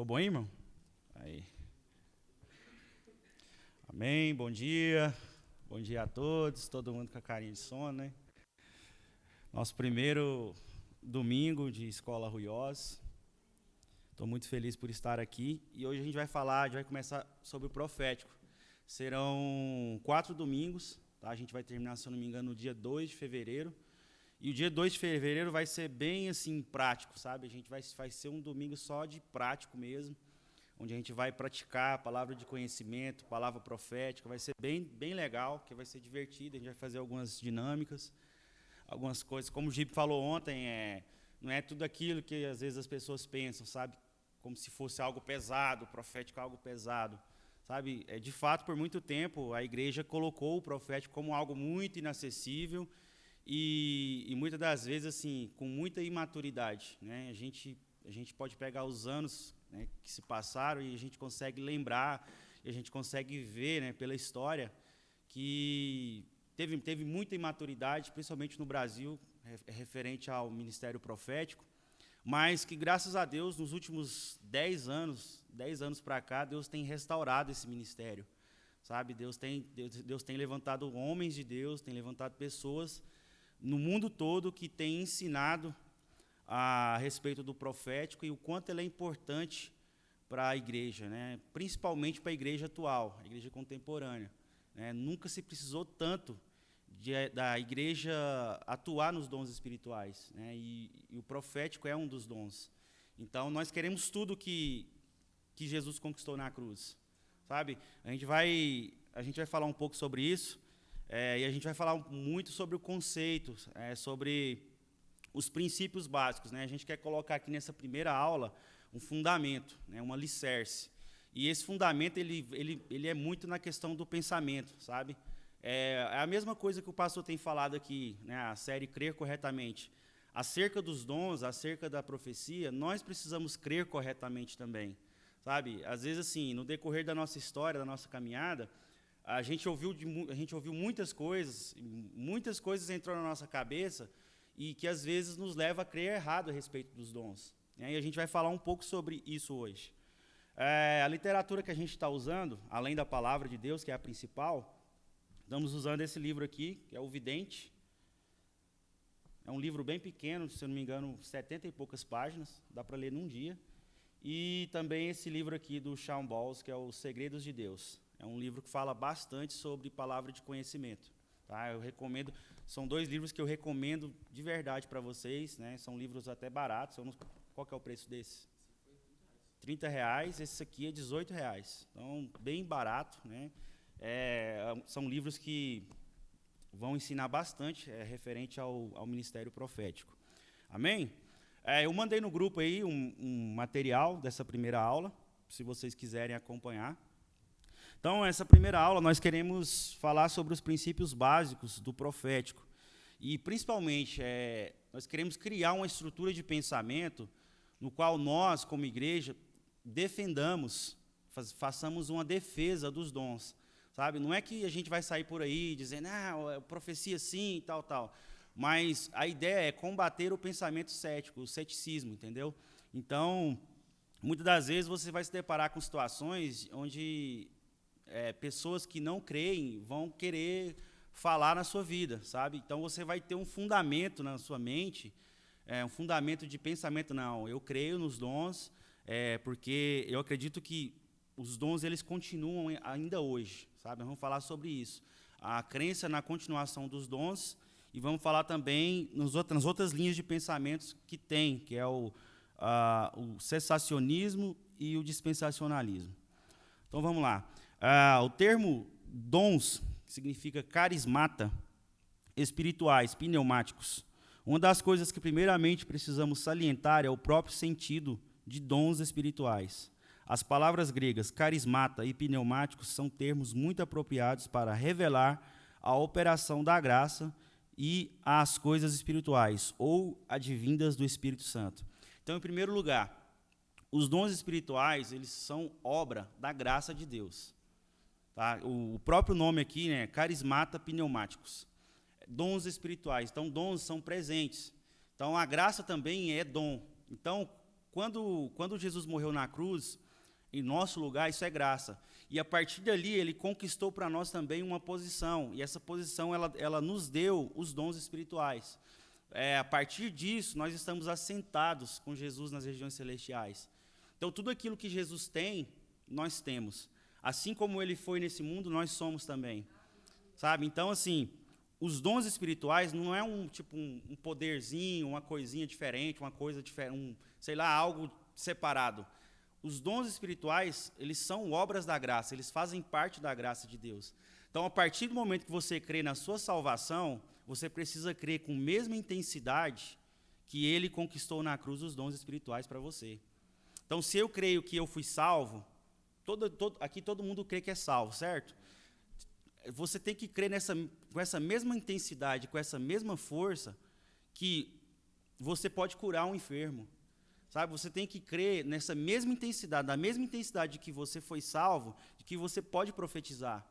Ficou bom, irmão? Aí. Amém, bom dia. Bom dia a todos, todo mundo com a carinha de sono, né? Nosso primeiro domingo de Escola Ruiós. Estou muito feliz por estar aqui. E hoje a gente vai começar sobre o profético. Serão 4 domingos, tá? A gente vai terminar, se eu não me engano, no dia 2 de fevereiro. E o dia 2 de fevereiro vai ser bem, assim, prático, sabe? A gente vai ser um domingo só de prático mesmo, onde a gente vai praticar a palavra de conhecimento, palavra profética. Vai ser bem legal, que vai ser divertido. A gente vai fazer algumas dinâmicas, algumas coisas. Como o Gibe falou ontem, não é tudo aquilo que às vezes as pessoas pensam, sabe? Como se fosse algo pesado, profético algo pesado, sabe? De fato, por muito tempo, a igreja colocou o profético como algo muito inacessível e muitas das vezes, assim, com muita imaturidade, né? A gente pode pegar os anos, né, que se passaram e a gente consegue lembrar, e a gente consegue ver, né, pela história, que teve muita imaturidade, principalmente no Brasil, referente ao ministério profético, mas que, graças a Deus, nos últimos 10 anos para cá, Deus tem restaurado esse ministério, sabe? Deus tem levantado homens de Deus, tem levantado pessoas no mundo todo que têm ensinado a respeito do profético e o quanto ele é importante para a igreja, né? Principalmente para a igreja atual, a igreja contemporânea, né? Nunca se precisou tanto da igreja atuar nos dons espirituais, né? E o profético é um dos dons. Então, nós queremos tudo que Jesus conquistou na cruz, sabe? A gente vai falar um pouco sobre isso, e a gente vai falar muito sobre o conceito, sobre os princípios básicos, né? A gente quer colocar aqui nessa primeira aula um fundamento, né? Um alicerce. E esse fundamento ele é muito na questão do pensamento, sabe? É a mesma coisa que o pastor tem falado aqui, né? A série Crer Corretamente. Acerca dos dons, acerca da profecia, nós precisamos crer corretamente também, sabe? Às vezes, assim, no decorrer da nossa história, da nossa caminhada, a gente ouviu muitas coisas entraram na nossa cabeça e que às vezes nos leva a crer errado a respeito dos dons, né? E a gente vai falar um pouco sobre isso hoje. A literatura que a gente está usando, além da palavra de Deus, que é a principal, estamos usando esse livro aqui, que é o Vidente. É um livro bem pequeno, se eu não me engano, 70 e poucas páginas, dá para ler num dia. E também esse livro aqui do Shawn Bolz, que é Os Segredos de Deus. É um livro que fala bastante sobre palavra de conhecimento, tá? Eu recomendo, são 2 livros que eu recomendo de verdade para vocês, né? São livros até baratos. Qual que é o preço desse? R$30. Esse aqui é R$18. Então, bem barato, né? São livros que vão ensinar bastante referente ao ministério profético. Amém? Eu mandei no grupo aí um material dessa primeira aula, se vocês quiserem acompanhar. Então, essa primeira aula, nós queremos falar sobre os princípios básicos do profético. E, principalmente, nós queremos criar uma estrutura de pensamento no qual nós, como igreja, defendamos, façamos uma defesa dos dons, sabe? Não é que a gente vai sair por aí dizendo, profecia sim e tal, mas a ideia é combater o pensamento cético, o ceticismo, entendeu? Então, muitas das vezes você vai se deparar com situações onde pessoas que não creem vão querer falar na sua vida, sabe? Então, você vai ter um fundamento na sua mente, um fundamento de pensamento, não, eu creio nos dons, porque eu acredito que os dons eles continuam ainda hoje, sabe? Vamos falar sobre isso. A crença na continuação dos dons e vamos falar também nas outras linhas de pensamentos que tem, que é o cessacionismo e o dispensacionalismo. Então, vamos lá. O termo dons significa carismata, espirituais, pneumáticos. Uma das coisas que primeiramente precisamos salientar é o próprio sentido de dons espirituais. As palavras gregas carismata e pneumáticos são termos muito apropriados para revelar a operação da graça e as coisas espirituais, ou advindas do Espírito Santo. Então, em primeiro lugar, os dons espirituais, eles são obra da graça de Deus. Tá? O próprio nome aqui, né, carismata pneumáticos. Dons espirituais. Então, dons são presentes. Então, a graça também é dom. Então, quando Jesus morreu na cruz, em nosso lugar, isso é graça. E a partir dali, ele conquistou para nós também uma posição. E essa posição, ela nos deu os dons espirituais. A partir disso, nós estamos assentados com Jesus nas regiões celestiais. Então, tudo aquilo que Jesus tem, nós temos. Assim como ele foi nesse mundo, nós somos também. Sabe? Então, assim, os dons espirituais não é um poderzinho, uma coisinha diferente, uma coisa diferente, algo separado. Os dons espirituais, eles são obras da graça, eles fazem parte da graça de Deus. Então, a partir do momento que você crê na sua salvação, você precisa crer com a mesma intensidade que ele conquistou na cruz os dons espirituais para você. Então, se eu creio que eu fui salvo, aqui todo mundo crê que é salvo, certo? Você tem que crer com essa mesma intensidade, com essa mesma força, que você pode curar um enfermo. Sabe, você tem que crer nessa mesma intensidade, da mesma intensidade de que você foi salvo, de que você pode profetizar.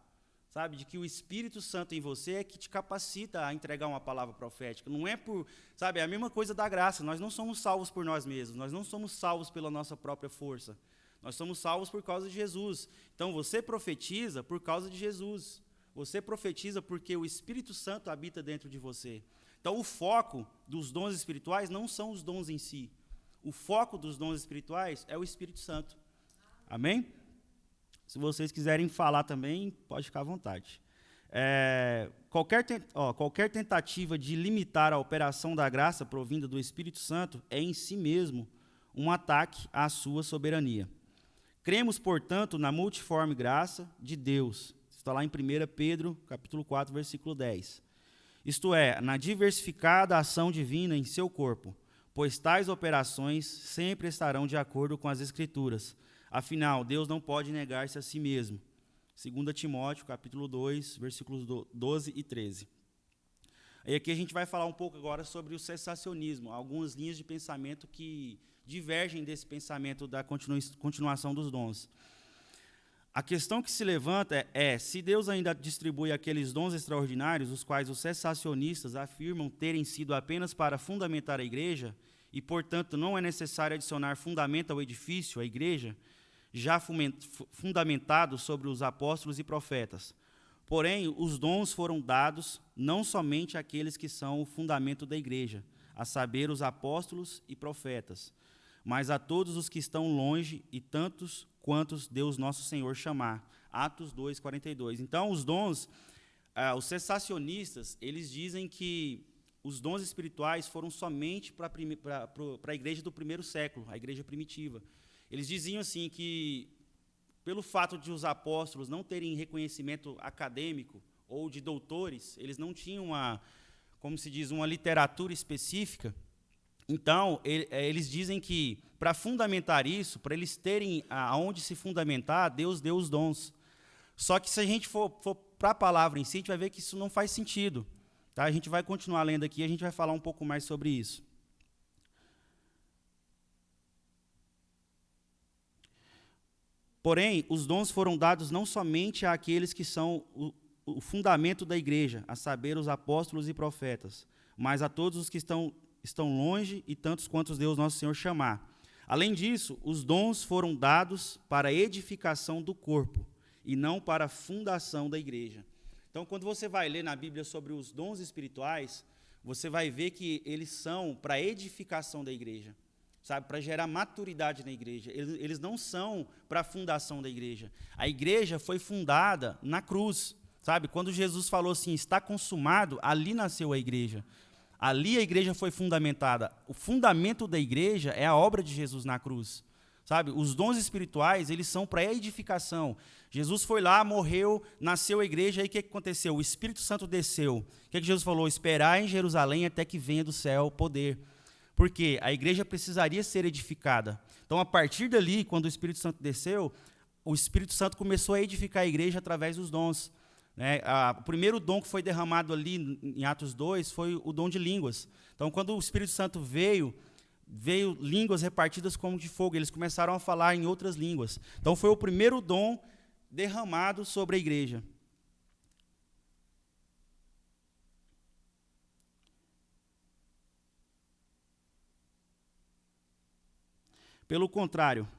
Sabe, de que o Espírito Santo em você é que te capacita a entregar uma palavra profética. Não é é a mesma coisa da graça. Nós não somos salvos por nós mesmos, nós não somos salvos pela nossa própria força. Nós somos salvos por causa de Jesus. Então, você profetiza por causa de Jesus. Você profetiza porque o Espírito Santo habita dentro de você. Então, o foco dos dons espirituais não são os dons em si. O foco dos dons espirituais é o Espírito Santo. Amém? Se vocês quiserem falar também, pode ficar à vontade. Qualquer tentativa de limitar a operação da graça provinda do Espírito Santo é em si mesmo um ataque à sua soberania. Cremos, portanto, na multiforme graça de Deus. Está lá em 1 Pedro, capítulo 4, versículo 10. Isto é, na diversificada ação divina em seu corpo, pois tais operações sempre estarão de acordo com as Escrituras. Afinal, Deus não pode negar-se a si mesmo. 2 Timóteo, capítulo 2, versículos 12 e 13. E aqui a gente vai falar um pouco agora sobre o cessacionismo, algumas linhas de pensamento que divergem desse pensamento da continuação dos dons. A questão que se levanta é se Deus ainda distribui aqueles dons extraordinários, os quais os cessacionistas afirmam terem sido apenas para fundamentar a igreja, e, portanto, não é necessário adicionar fundamento ao edifício, a igreja, já fundamentado sobre os apóstolos e profetas. Porém, os dons foram dados não somente àqueles que são o fundamento da igreja, a saber, os apóstolos e profetas, mas a todos os que estão longe e tantos quantos Deus nosso Senhor chamar. Atos 2, 42. Então, os dons, os cessacionistas, eles dizem que os dons espirituais foram somente para a igreja do primeiro século, a igreja primitiva. Eles diziam assim que, pelo fato de os apóstolos não terem reconhecimento acadêmico ou de doutores, eles não tinham uma literatura específica. Então, eles dizem que, para fundamentar isso, para eles terem aonde se fundamentar, Deus deu os dons. Só que, se a gente for para a palavra em si, a gente vai ver que isso não faz sentido. Tá? A gente vai continuar lendo aqui e a gente vai falar um pouco mais sobre isso. Porém, os dons foram dados não somente àqueles que são o fundamento da igreja, a saber, os apóstolos e profetas, mas a todos os que estão longe e tantos quantos Deus nosso Senhor chamar. Além disso, os dons foram dados para a edificação do corpo e não para a fundação da igreja. Então, quando você vai ler na Bíblia sobre os dons espirituais, você vai ver que eles são para a edificação da igreja, sabe, para gerar maturidade na igreja. Eles não são para a fundação da igreja. A igreja foi fundada na cruz, sabe? Quando Jesus falou assim, está consumado, ali nasceu a igreja. Ali a igreja foi fundamentada. O fundamento da igreja é a obra de Jesus na cruz. Sabe? Os dons espirituais, eles são para edificação. Jesus foi lá, morreu, nasceu a igreja, aí o que aconteceu? O Espírito Santo desceu. O que Jesus falou? Esperar em Jerusalém até que venha do céu o poder. Porque a igreja precisaria ser edificada. Então, a partir dali, quando o Espírito Santo desceu, o Espírito Santo começou a edificar a igreja através dos dons. O primeiro dom que foi derramado ali em Atos 2 foi o dom de línguas. Então, quando o Espírito Santo veio línguas repartidas como de fogo, eles começaram a falar em outras línguas. Então, foi o primeiro dom derramado sobre a igreja. Pelo contrário,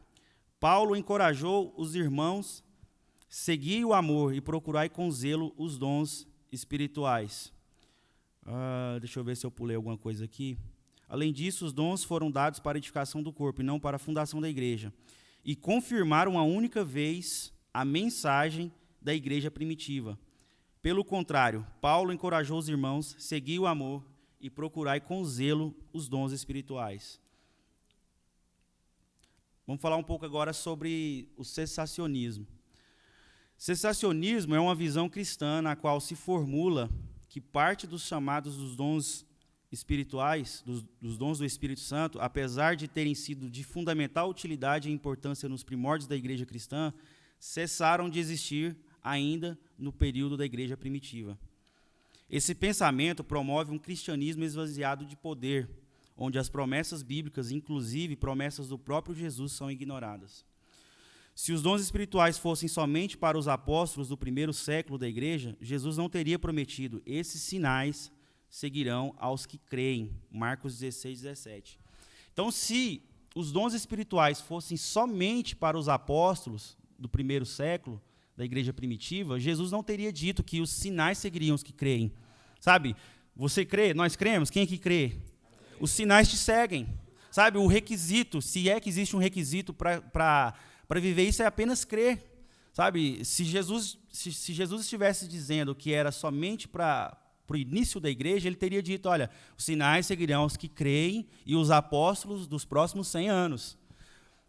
Paulo encorajou os irmãos, seguir o amor e procurai com zelo os dons espirituais. Deixa eu ver se eu pulei alguma coisa aqui. Além disso, os dons foram dados para a edificação do corpo e não para a fundação da igreja. E confirmaram uma única vez a mensagem da igreja primitiva. Pelo contrário, Paulo encorajou os irmãos, seguir o amor e procurai com zelo os dons espirituais. Vamos falar um pouco agora sobre o cessacionismo. Cessacionismo é uma visão cristã na qual se formula que parte dos chamados dos dons espirituais, dos dons do Espírito Santo, apesar de terem sido de fundamental utilidade e importância nos primórdios da igreja cristã, cessaram de existir ainda no período da igreja primitiva. Esse pensamento promove um cristianismo esvaziado de poder, onde as promessas bíblicas, inclusive promessas do próprio Jesus, são ignoradas. Se os dons espirituais fossem somente para os apóstolos do primeiro século da igreja, Jesus não teria prometido: esses sinais seguirão aos que creem. Marcos 16, 17. Então, se os dons espirituais fossem somente para os apóstolos do primeiro século, da igreja primitiva, Jesus não teria dito que os sinais seguiriam os que creem. Sabe, você crê, nós cremos, quem é que crê? Os sinais te seguem. Sabe, o requisito, se é que existe um requisito para viver isso, é apenas crer. Sabe, se Jesus estivesse dizendo que era somente para o início da igreja, ele teria dito: olha, os sinais seguirão aos que creem e os apóstolos dos próximos 100 anos.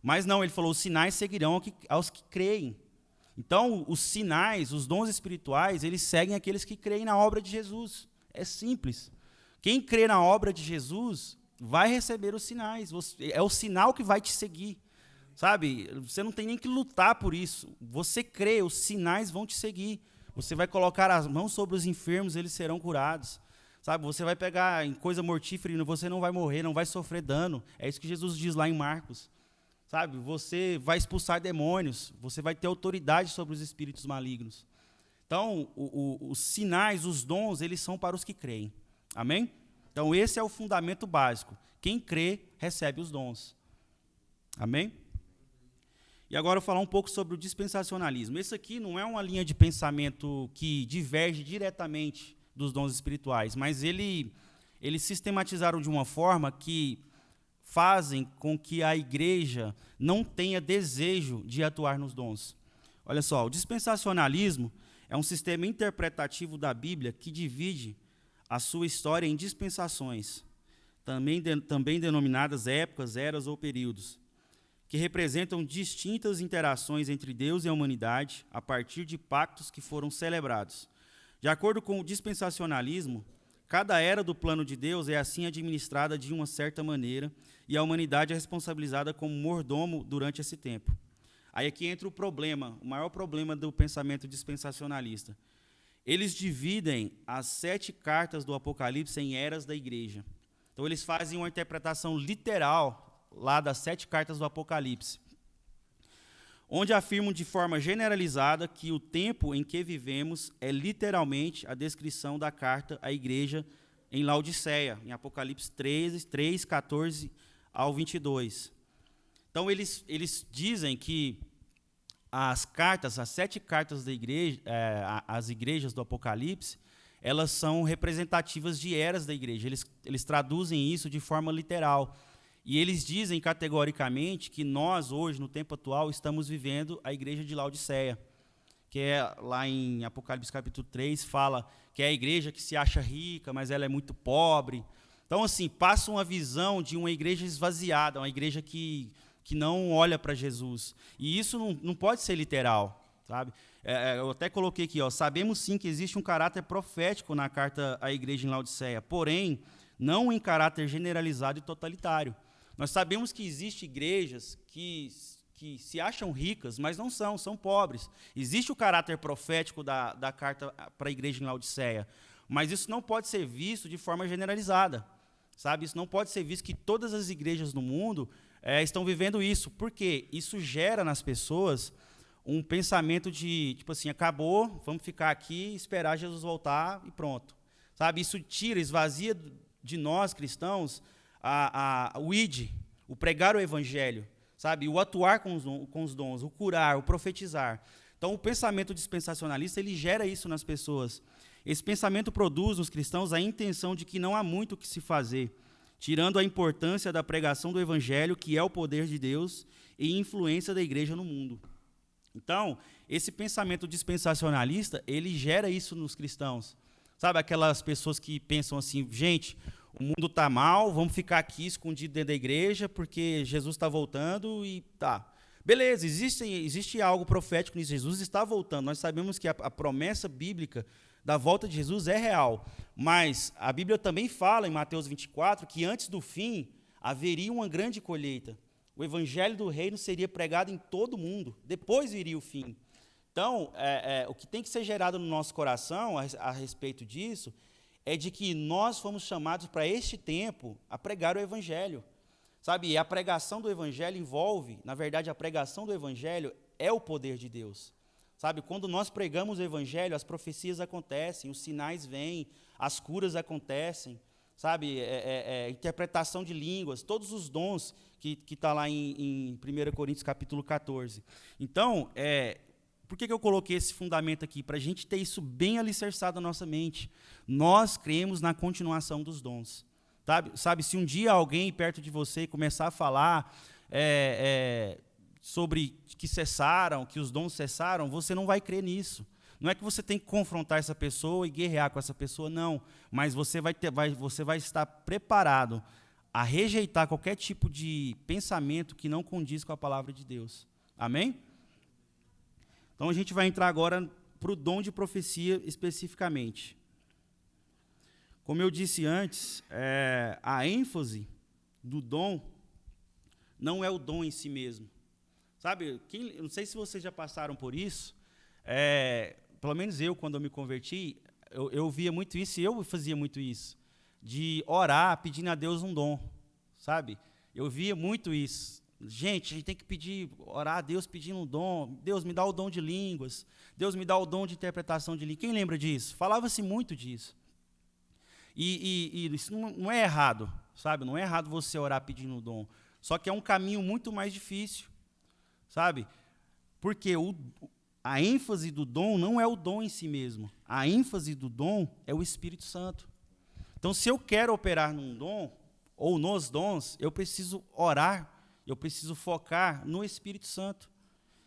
Mas não, ele falou: os sinais seguirão aos que creem. Então, os sinais, os dons espirituais, eles seguem aqueles que creem na obra de Jesus. É simples. Quem crê na obra de Jesus vai receber os sinais. É o sinal que vai te seguir. Sabe? Você não tem nem que lutar por isso. Você crê, os sinais vão te seguir. Você vai colocar as mãos sobre os enfermos, eles serão curados. Sabe? Você vai pegar em coisa mortífera e você não vai morrer, não vai sofrer dano. É isso que Jesus diz lá em Marcos. Sabe? Você vai expulsar demônios, você vai ter autoridade sobre os espíritos malignos. Então, os sinais, os dons, eles são para os que creem. Amém? Então, esse é o fundamento básico. Quem crê, recebe os dons. Amém? E agora eu vou falar um pouco sobre o dispensacionalismo. Esse aqui não é uma linha de pensamento que diverge diretamente dos dons espirituais, mas eles sistematizaram de uma forma que fazem com que a igreja não tenha desejo de atuar nos dons. Olha só, o dispensacionalismo é um sistema interpretativo da Bíblia que divide a sua história em dispensações, também denominadas épocas, eras ou períodos, que representam distintas interações entre Deus e a humanidade a partir de pactos que foram celebrados. De acordo com o dispensacionalismo, cada era do plano de Deus é assim administrada de uma certa maneira e a humanidade é responsabilizada como mordomo durante esse tempo. Aí aqui entra o problema, o maior problema do pensamento dispensacionalista. Eles dividem as 7 cartas do Apocalipse em eras da igreja. Então, eles fazem uma interpretação literal lá das 7 cartas do Apocalipse, onde afirmam de forma generalizada que o tempo em que vivemos é literalmente a descrição da carta à igreja em Laodiceia, em Apocalipse 3, 14 ao 22. Então, eles dizem que as 7 cartas da igreja, as igrejas do Apocalipse, elas são representativas de eras da igreja. Eles traduzem isso de forma literal. E eles dizem categoricamente que nós, hoje, no tempo atual, estamos vivendo a igreja de Laodiceia, que é lá em Apocalipse capítulo 3, fala que é a igreja que se acha rica, mas ela é muito pobre. Então, assim, passa uma visão de uma igreja esvaziada, uma igreja que não olha para Jesus. E isso não pode ser literal, sabe? Eu até coloquei aqui, sabemos sim que existe um caráter profético na carta à igreja em Laodiceia, porém, não em caráter generalizado e totalitário. Nós sabemos que existem igrejas que se acham ricas, mas não são pobres. Existe o caráter profético da carta para a igreja em Laodiceia, mas isso não pode ser visto de forma generalizada. Sabe? Isso não pode ser visto que todas as igrejas no mundo estão vivendo isso. Por quê? Isso gera nas pessoas um pensamento de, tipo assim, acabou, vamos ficar aqui, esperar Jesus voltar e pronto. Sabe? Isso esvazia de nós, cristãos, o id, o pregar o evangelho. sabe? O atuar com os dons, o curar, o profetizar. Então, o pensamento dispensacionalista, ele gera isso nas pessoas. Esse pensamento produz nos cristãos a intenção de que não há muito o que se fazer, tirando a importância da pregação do evangelho, que é o poder de Deus e influência da igreja no mundo. Então, esse pensamento dispensacionalista, ele gera isso nos cristãos. Sabe, aquelas pessoas que pensam assim, gente, o mundo está mal, vamos ficar aqui escondido dentro da igreja, porque Jesus está voltando e tá. Beleza, existe algo profético nisso, Jesus está voltando. Nós sabemos que a promessa bíblica da volta de Jesus é real. Mas a Bíblia também fala em Mateus 24 que antes do fim haveria uma grande colheita. O evangelho do reino seria pregado em todo o mundo, depois viria o fim. Então, o que tem que ser gerado no nosso coração a respeito disso é de que nós fomos chamados para este tempo a pregar o evangelho. Sabe, e a pregação do evangelho envolve, na verdade, a pregação do evangelho é o poder de Deus. Sabe, quando nós pregamos o evangelho, as profecias acontecem, os sinais vêm, as curas acontecem, sabe, interpretação de línguas, todos os dons que está lá em 1 Coríntios capítulo 14. Então, por que eu coloquei esse fundamento aqui? Para a gente ter isso bem alicerçado na nossa mente. Nós cremos na continuação dos dons. Sabe, se um dia alguém perto de você começar a falar sobre que cessaram, que os dons cessaram, você não vai crer nisso. Não é que você tem que confrontar essa pessoa e guerrear com essa pessoa, não. Mas você vai estar preparado a rejeitar qualquer tipo de pensamento que não condiz com a palavra de Deus. Amém? Então a gente vai entrar agora para o dom de profecia especificamente. Como eu disse antes, a ênfase do dom não é o dom em si mesmo. Sabe, eu não sei se vocês já passaram por isso, pelo menos eu, quando eu me converti, eu via muito isso e eu fazia muito isso, de orar pedindo a Deus um dom, sabe? Eu via muito isso. Gente, a gente tem que orar a Deus pedindo um dom. Deus, me dá o dom de línguas. Deus, me dá o dom de interpretação de línguas. Quem lembra disso? Falava-se muito disso. E isso não é errado, sabe? Não é errado você orar pedindo um dom. Só que é um caminho muito mais difícil, sabe? Porque a ênfase do dom não é o dom em si mesmo. A ênfase do dom é o Espírito Santo. Então, se eu quero operar num dom, ou nos dons, eu preciso orar, eu preciso focar no Espírito Santo.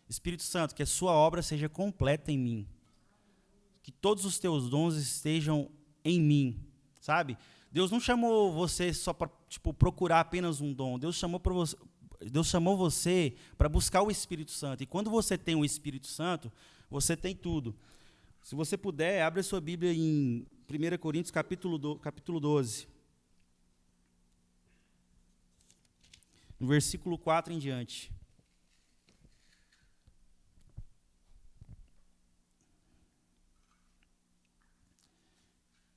Espírito Santo, que a sua obra seja completa em mim. Que todos os teus dons estejam em mim, sabe? Deus não chamou você só para procurar apenas um dom. Deus chamou você para buscar o Espírito Santo. E quando você tem o Espírito Santo, você tem tudo. Se você puder, abre a sua Bíblia em 1 Coríntios capítulo 12. No versículo 4 em diante.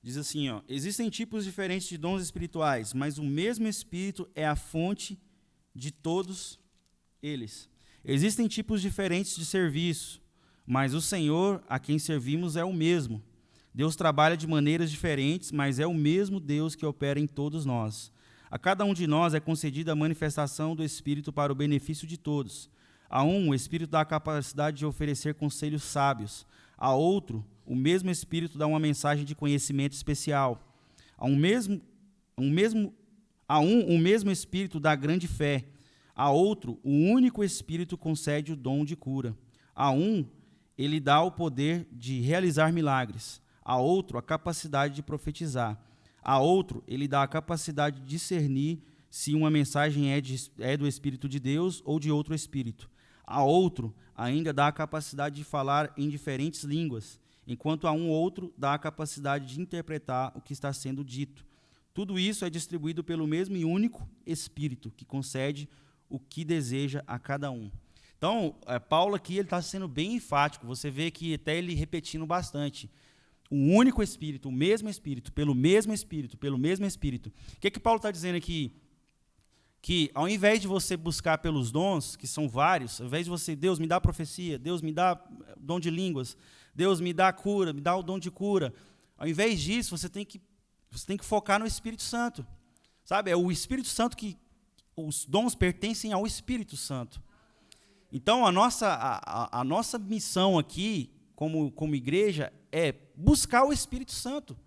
Diz assim, existem tipos diferentes de dons espirituais, mas o mesmo Espírito é a fonte de todos eles. Existem tipos diferentes de serviço, mas o Senhor a quem servimos é o mesmo. Deus trabalha de maneiras diferentes, mas é o mesmo Deus que opera em todos nós. A cada um de nós é concedida a manifestação do Espírito para o benefício de todos. A um, o Espírito dá a capacidade de oferecer conselhos sábios. A outro, o mesmo Espírito dá uma mensagem de conhecimento especial. O mesmo Espírito dá grande fé. A outro, o único Espírito concede o dom de cura. A um, ele dá o poder de realizar milagres. A outro, a capacidade de profetizar. A outro, ele dá a capacidade de discernir se uma mensagem é do Espírito de Deus ou de outro Espírito. A outro, ainda dá a capacidade de falar em diferentes línguas, enquanto a um outro dá a capacidade de interpretar o que está sendo dito. Tudo isso é distribuído pelo mesmo e único Espírito, que concede o que deseja a cada um. Então, Paulo aqui está sendo bem enfático, você vê que até ele repetindo bastante. Um único Espírito, o mesmo Espírito, pelo mesmo Espírito, pelo mesmo Espírito. O que Paulo está dizendo aqui? Que ao invés de você buscar pelos dons, que são vários, ao invés de você, Deus me dá profecia, Deus me dá dom de línguas, Deus me dá cura, me dá o dom de cura, ao invés disso, você tem que focar no Espírito Santo. Sabe? É o Espírito Santo que os dons pertencem ao Espírito Santo. Então, a nossa missão aqui, como igreja, é buscar o Espírito Santo.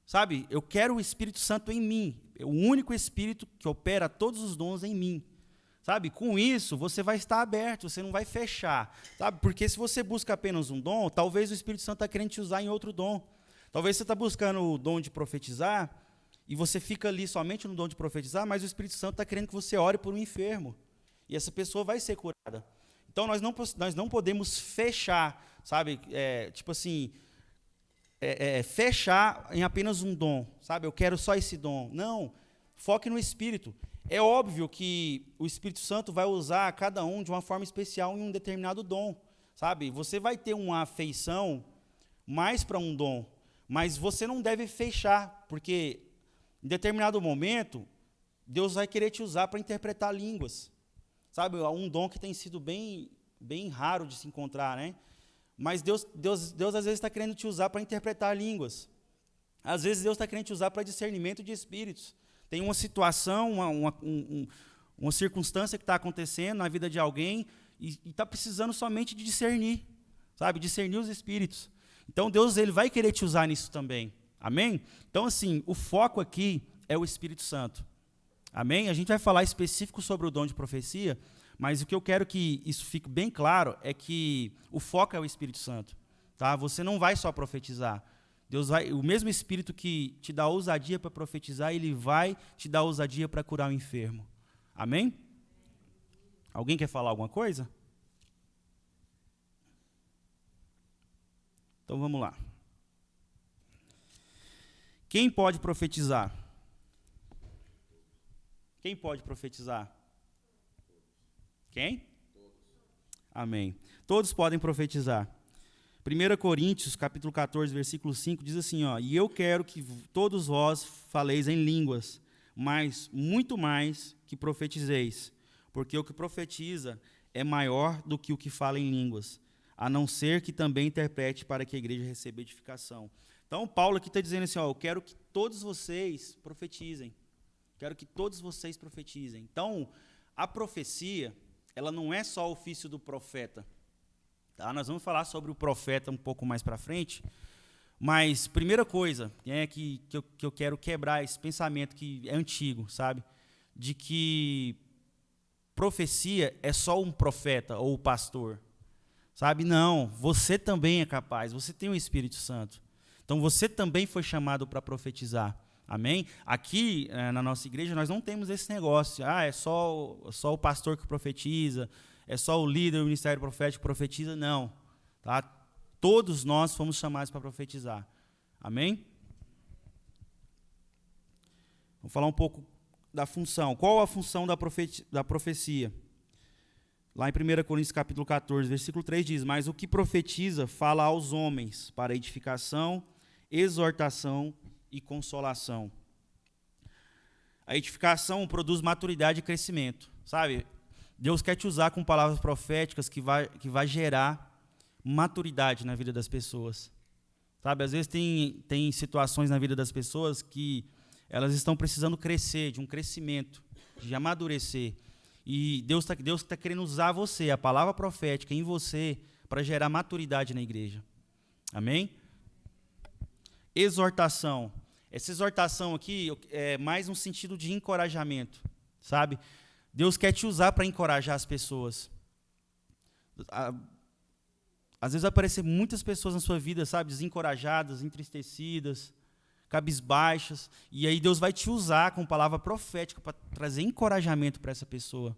Sabe? Eu quero o Espírito Santo em mim. É o único Espírito que opera todos os dons em mim. Sabe? Com isso, você vai estar aberto, você não vai fechar. Sabe? Porque se você busca apenas um dom, talvez o Espírito Santo está querendo te usar em outro dom. Talvez você está buscando o dom de profetizar, e você fica ali somente no dom de profetizar, mas o Espírito Santo está querendo que você ore por um enfermo. E essa pessoa vai ser curada. Então, nós não podemos fechar, sabe? Fechar em apenas um dom, sabe? Eu quero só esse dom. Não, foque no Espírito. É óbvio que o Espírito Santo vai usar cada um de uma forma especial em um determinado dom, sabe? Você vai ter uma afeição mais para um dom, mas você não deve fechar, porque em determinado momento, Deus vai querer te usar para interpretar línguas. Sabe, um dom que tem sido bem raro de se encontrar, né? Mas Deus às vezes está querendo te usar para interpretar línguas. Às vezes Deus está querendo te usar para discernimento de espíritos. Tem uma situação, uma circunstância que está acontecendo na vida de alguém e está precisando somente de discernir, sabe? Discernir os espíritos. Então Deus ele vai querer te usar nisso também. Amém? Então, assim, o foco aqui é o Espírito Santo. Amém? A gente vai falar específico sobre o dom de profecia, mas o que eu quero que isso fique bem claro é que o foco é o Espírito Santo. Tá? Você não vai só profetizar. O mesmo Espírito que te dá ousadia para profetizar, ele vai te dar ousadia para curar o enfermo. Amém? Alguém quer falar alguma coisa? Então vamos lá. Quem pode profetizar? Quem pode profetizar? Quem? Amém. Todos podem profetizar. 1 Coríntios, capítulo 14, versículo 5, diz assim, ó, e eu quero que todos vós faleis em línguas, mas muito mais que profetizeis, porque o que profetiza é maior do que o que fala em línguas, a não ser que também interprete para que a igreja receba edificação. Então, Paulo aqui está dizendo assim, ó, eu quero que todos vocês profetizem. Quero que todos vocês profetizem. Então, a profecia, ela não é só o ofício do profeta. Tá? Nós vamos falar sobre o profeta um pouco mais para frente, mas primeira coisa que eu quero quebrar esse pensamento que é antigo, sabe? De que profecia é só um profeta ou o pastor. Sabe? Não, você também é capaz, você tem o Espírito Santo. Então, você também foi chamado para profetizar. Amém? Aqui, na nossa igreja, nós não temos esse negócio. É só o pastor que profetiza, é só o líder do ministério profético que profetiza. Não. Tá? Todos nós fomos chamados para profetizar. Amém? Vamos falar um pouco da função. Qual a função da profecia? Lá em 1 Coríntios capítulo 14, versículo 3 diz, mas o que profetiza fala aos homens para edificação, exortação e consolação. A edificação produz maturidade e crescimento, sabe? Deus quer te usar com palavras proféticas que vai gerar maturidade na vida das pessoas. Sabe? Às vezes tem situações na vida das pessoas que elas estão precisando crescer, de um crescimento, de amadurecer. E Deus tá querendo usar você, a palavra profética em você, para gerar maturidade na igreja. Amém? Exortação. Essa exortação aqui é mais um sentido de encorajamento, sabe? Deus quer te usar para encorajar as pessoas. Às vezes vai aparecer muitas pessoas na sua vida, sabe? Desencorajadas, entristecidas, cabisbaixas. E aí Deus vai te usar com palavra profética para trazer encorajamento para essa pessoa.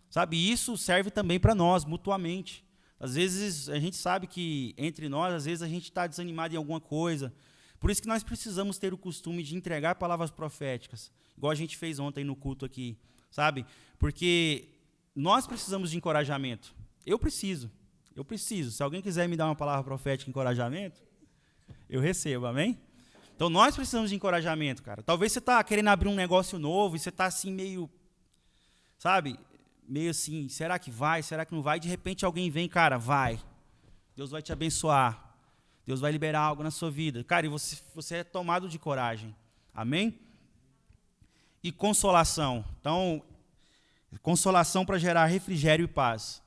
Sabe? E isso serve também para nós, mutuamente. Às vezes a gente sabe que entre nós, às vezes a gente está desanimado em alguma coisa. Por isso que nós precisamos ter o costume de entregar palavras proféticas, igual a gente fez ontem no culto aqui, sabe? Porque nós precisamos de encorajamento. Eu preciso. Se alguém quiser me dar uma palavra profética de encorajamento, eu recebo, amém? Então, nós precisamos de encorajamento, cara. Talvez você está querendo abrir um negócio novo e você está assim meio, sabe? Meio assim, será que vai, será que não vai? De repente alguém vem, cara, vai. Deus vai te abençoar. Deus vai liberar algo na sua vida. Cara, e você é tomado de coragem. Amém? E consolação. Então, Consolação para gerar refrigério e paz.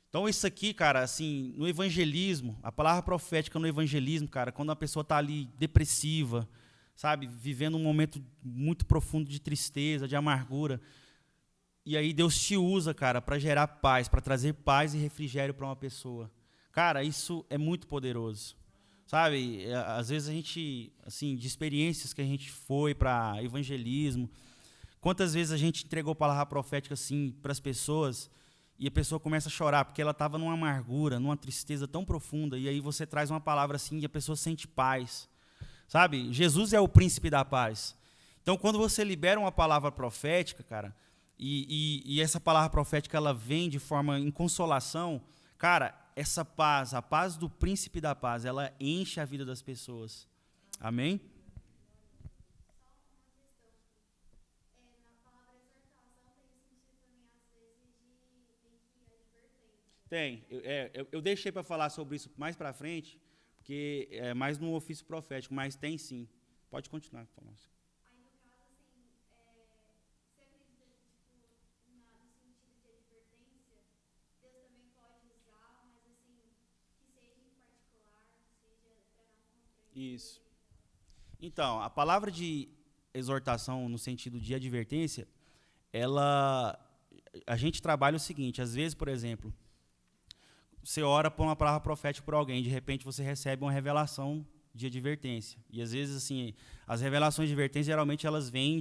Então, isso aqui, cara, assim, no evangelismo, a palavra profética no evangelismo, cara, quando a pessoa está ali depressiva, sabe, vivendo um momento muito profundo de tristeza, de amargura, e aí Deus te usa, cara, para gerar paz, para trazer paz e refrigério para uma pessoa. Cara, isso é muito poderoso. Sabe, às vezes a gente, assim, de experiências que a gente foi para evangelismo, quantas vezes a gente entregou palavra profética assim para as pessoas e a pessoa começa a chorar porque ela estava numa amargura, numa tristeza tão profunda, e aí você traz uma palavra assim e a pessoa sente paz. Sabe? Jesus é o príncipe da paz. Então, quando você libera uma palavra profética, cara, e essa palavra profética ela vem de forma em consolação, cara, essa paz, a paz do príncipe da paz, ela enche a vida das pessoas. Amém? Tem. Eu deixei para falar sobre isso mais para frente, porque é mais no ofício profético, mas tem sim. Pode continuar falando. Aí, no caso, assim, você acredita que, tipo, no sentido de advertência, Deus também pode usar, mas, assim, que seja em particular, seja para dar um constrangimento? Isso. Então, a palavra de exortação no sentido de advertência, ela a gente trabalha o seguinte, às vezes, por exemplo, você ora por uma palavra profética por alguém, de repente você recebe uma revelação de advertência. E às vezes, assim, as revelações de advertência, geralmente, elas vêm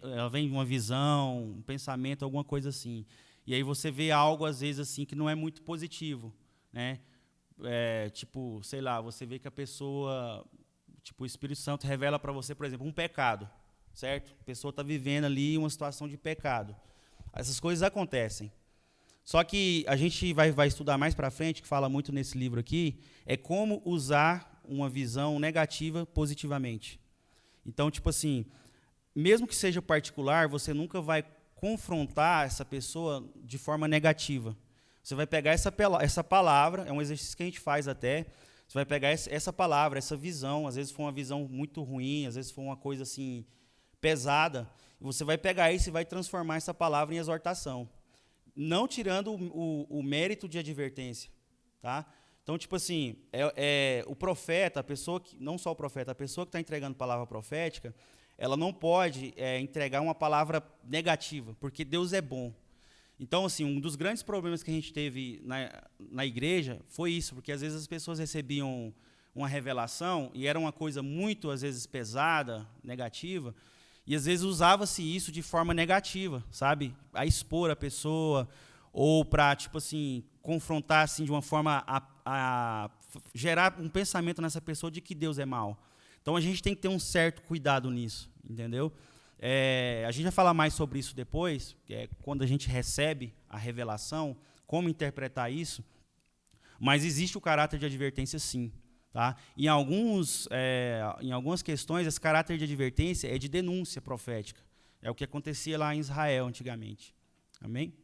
ela vem de uma visão, um pensamento, alguma coisa assim. E aí você vê algo, às vezes, assim, que não é muito positivo, né? Tipo, sei lá, você vê que a pessoa, tipo, o Espírito Santo revela para você, por exemplo, um pecado, certo? A pessoa está vivendo ali uma situação de pecado. Essas coisas acontecem. Só que a gente vai estudar mais para frente, que fala muito nesse livro aqui, é como usar uma visão negativa positivamente. Então, tipo assim, mesmo que seja particular, você nunca vai confrontar essa pessoa de forma negativa. Você vai pegar essa palavra, é um exercício que a gente faz até, você vai pegar essa palavra, essa visão, às vezes foi uma visão muito ruim, às vezes foi uma coisa assim pesada, e você vai pegar isso e vai transformar essa palavra em exortação, não tirando o mérito de advertência, tá? Então, tipo assim, o profeta, a pessoa que, não só o profeta, a pessoa que está entregando palavra profética, ela não pode entregar uma palavra negativa, porque Deus é bom. Então, assim, um dos grandes problemas que a gente teve na igreja foi isso, porque às vezes as pessoas recebiam uma revelação e era uma coisa muito, às vezes, pesada, negativa, e às vezes usava-se isso de forma negativa, sabe? A expor a pessoa, ou para, tipo assim, confrontar assim, de uma forma a gerar um pensamento nessa pessoa de que Deus é mau. Então a gente tem que ter um certo cuidado nisso, entendeu? A gente vai falar mais sobre isso depois, quando a gente recebe a revelação, como interpretar isso, mas existe o caráter de advertência sim. Tá? Em algumas questões, esse caráter de advertência é de denúncia profética. É o que acontecia lá em Israel antigamente. Amém?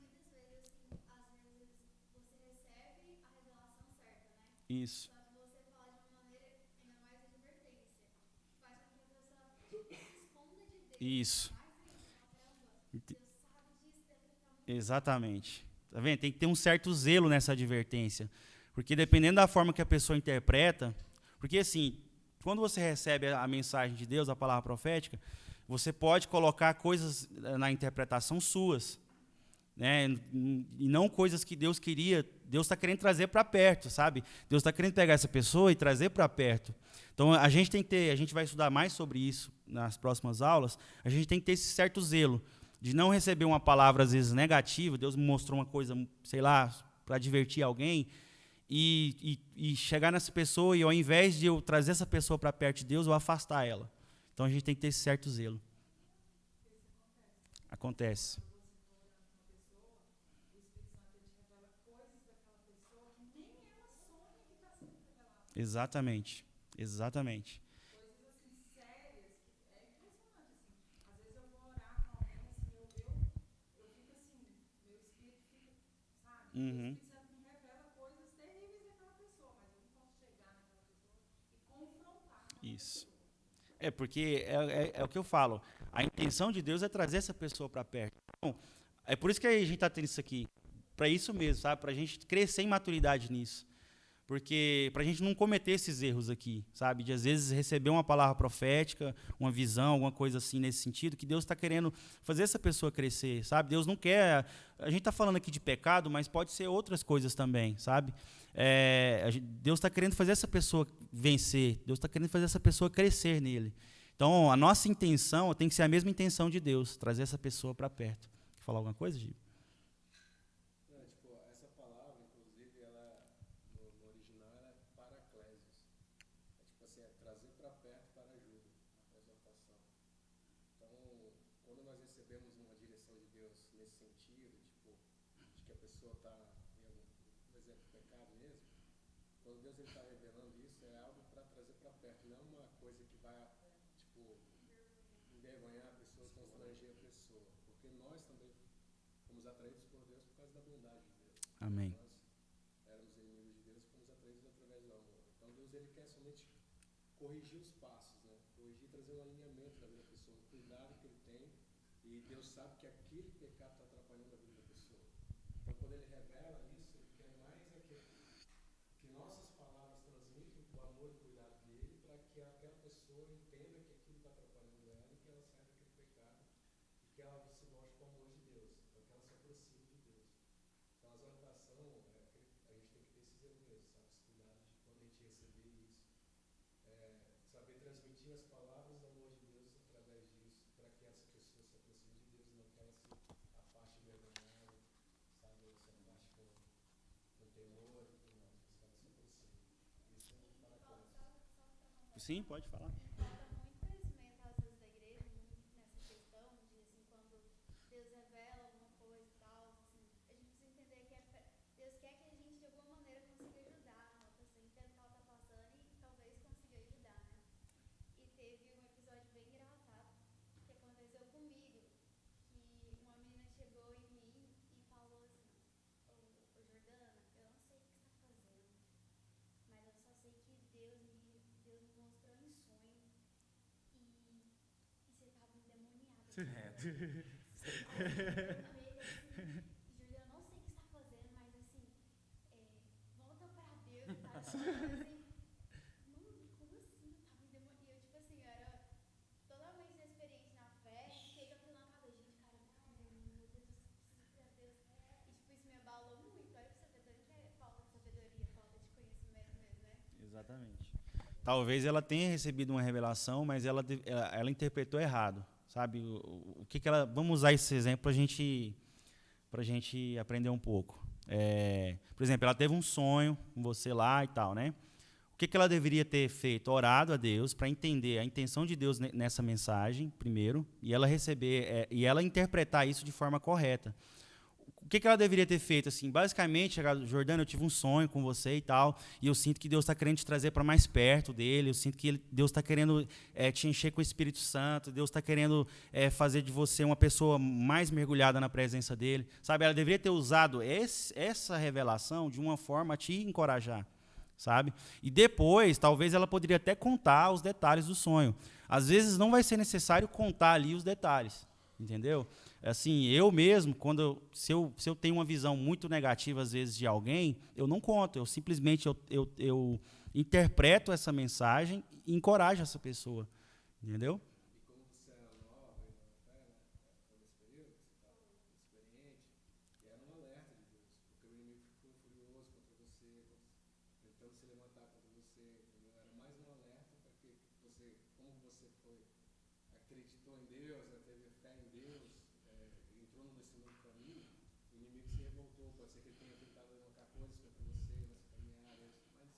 Muitas vezes, assim, às vezes você recebe a revelação certa, né? Isso. Só que você fala de uma maneira ainda mais advertência, que faz com que a pessoa se esconda de Deus, Isso. mais ainda. Fala, caramba, Deus sabe disso, deve estar muito. Exatamente. Tá vendo? Tem que ter um certo zelo nessa advertência. Porque dependendo da forma que a pessoa interpreta, porque assim, quando você recebe a mensagem de Deus, a palavra profética, você pode colocar coisas na interpretação suas, né? E não coisas que Deus queria, Deus está querendo trazer para perto, sabe? Deus está querendo pegar essa pessoa e trazer para perto. Então a gente tem que ter, a gente vai estudar mais sobre isso nas próximas aulas, a gente tem que ter esse certo zelo de não receber uma palavra às vezes negativa, Deus me mostrou uma coisa, sei lá, para divertir alguém, e chegar nessa pessoa e ao invés de eu trazer essa pessoa para perto de Deus, eu afastar ela. Então a gente tem que ter esse certo zelo. Acontece. Exatamente. Exatamente. Uhum. Isso. Porque é o que eu falo. A intenção de Deus é trazer essa pessoa para perto. Então, é por isso que a gente está tendo isso aqui. Para isso mesmo, sabe? Para a gente crescer em maturidade nisso. Porque para a gente não cometer esses erros aqui, sabe? De às vezes receber uma palavra profética, uma visão, alguma coisa assim nesse sentido, que Deus está querendo fazer essa pessoa crescer, sabe? Deus não quer. A gente está falando aqui de pecado, mas pode ser outras coisas também, sabe? Deus está querendo fazer essa pessoa vencer, Deus está querendo fazer essa pessoa crescer nele. Então, a nossa intenção tem que ser a mesma intenção de Deus, trazer essa pessoa para perto. Quer falar alguma coisa, Gil? Essa palavra, inclusive, ela no original ela é paraclésios. Trazer para perto para ajuda, a exortação. Então, quando nós recebemos uma direção de Deus nesse sentido, de que a pessoa está, por exemplo, pecado mesmo, quando Deus está revelando isso, é algo para trazer para perto, não é uma coisa que vai, envergonhar a pessoa, constranger a pessoa. Porque nós também fomos atraídos por Deus por causa da bondade de Deus. Amém. Nós éramos inimigos de Deus, fomos atraídos através do amor. Então Deus ele quer somente corrigir os passos, né? Corrigir, trazer um alinhamento na vida da pessoa, o cuidado que ele tem. E Deus sabe que aquele pecado está atrapalhando a vida da pessoa. Então quando ele revela isso, ele quer mais que nossas palavras transmitam o amor e o cuidado dele, para que aquela pessoa entenda que aquilo está atrapalhando ela e que ela saia daquele pecado e que ela se mostre com o amor de Deus, para que ela se aproxime de Deus. Então a exortação, a gente tem que ter esses elementos, sabe? Esse cuidado de quando a gente receber isso, saber transmitir as palavras do amor de Deus através disso, para que essa pessoa se aproxime de Deus, não que ela se afaste envergonhada, sabe? Ela se afaste com temor e tudo mais, mas que ela se aproxime. Isso é um paraclésis. Sim, pode falar. Falta muito conhecimento, às vezes, da igreja, muito nessa questão de, assim, quando Deus revela alguma coisa e tal, assim, a gente precisa entender que Deus quer que a gente, de alguma maneira, consiga ajudar aquela pessoa, entenda o que ela está passando e talvez consiga ajudar, né? E teve um episódio bem engraçado que aconteceu comigo, que uma menina chegou em mim e falou assim, ô Jordana, eu não sei o que você está fazendo, mas eu só sei que Deus me mostrou em sonho e você estava endemoniada. Júlia, eu não sei o que você está fazendo, mas assim, volta pra Deus, tá? Assim, mano, como assim? Eu tava endemoniada. E eu, tipo assim, eu era totalmente inexperiente na fé, fiquei com aquilo na cabeça, gente, cara, meu Deus, eu preciso pra Deus. E tipo, isso me abalou muito. Olha pra você ver, tanto que é falta de sabedoria, falta de conhecimento mesmo, né? Exatamente. Talvez ela tenha recebido uma revelação, mas ela interpretou errado, sabe? O que ela? Vamos usar esse exemplo para a gente aprender um pouco. Por exemplo, ela teve um sonho com você lá e tal, né? O que ela deveria ter feito? Orado a Deus para entender a intenção de Deus nessa mensagem, primeiro, e ela receber e ela interpretar isso de forma correta. O que ela deveria ter feito? Assim, basicamente, Jordana, eu tive um sonho com você e tal, e eu sinto que Deus está querendo te trazer para mais perto dele, eu sinto que Deus está querendo te encher com o Espírito Santo, Deus está querendo fazer de você uma pessoa mais mergulhada na presença dele. Sabe, ela deveria ter usado essa revelação de uma forma a te encorajar, sabe? E depois, talvez ela poderia até contar os detalhes do sonho. Às vezes não vai ser necessário contar ali os detalhes, entendeu? Assim, eu mesmo, se eu tenho uma visão muito negativa, às vezes, de alguém, eu não conto, eu simplesmente eu interpreto essa mensagem e encorajo essa pessoa, entendeu? E como você era nova e na fé, né? Foi nesse período que você estava inexperiente, e era um alerta de Deus, porque o inimigo ficou furioso contra você, tentando se levantar contra você, entendeu? Era mais um alerta para que você, como você acreditou em Deus, né? Teve fé em Deus, entrou nesse novo caminho, o inimigo se revoltou, pode ser que ele tenha tentado levantar coisas contra você nessa caminhada, mas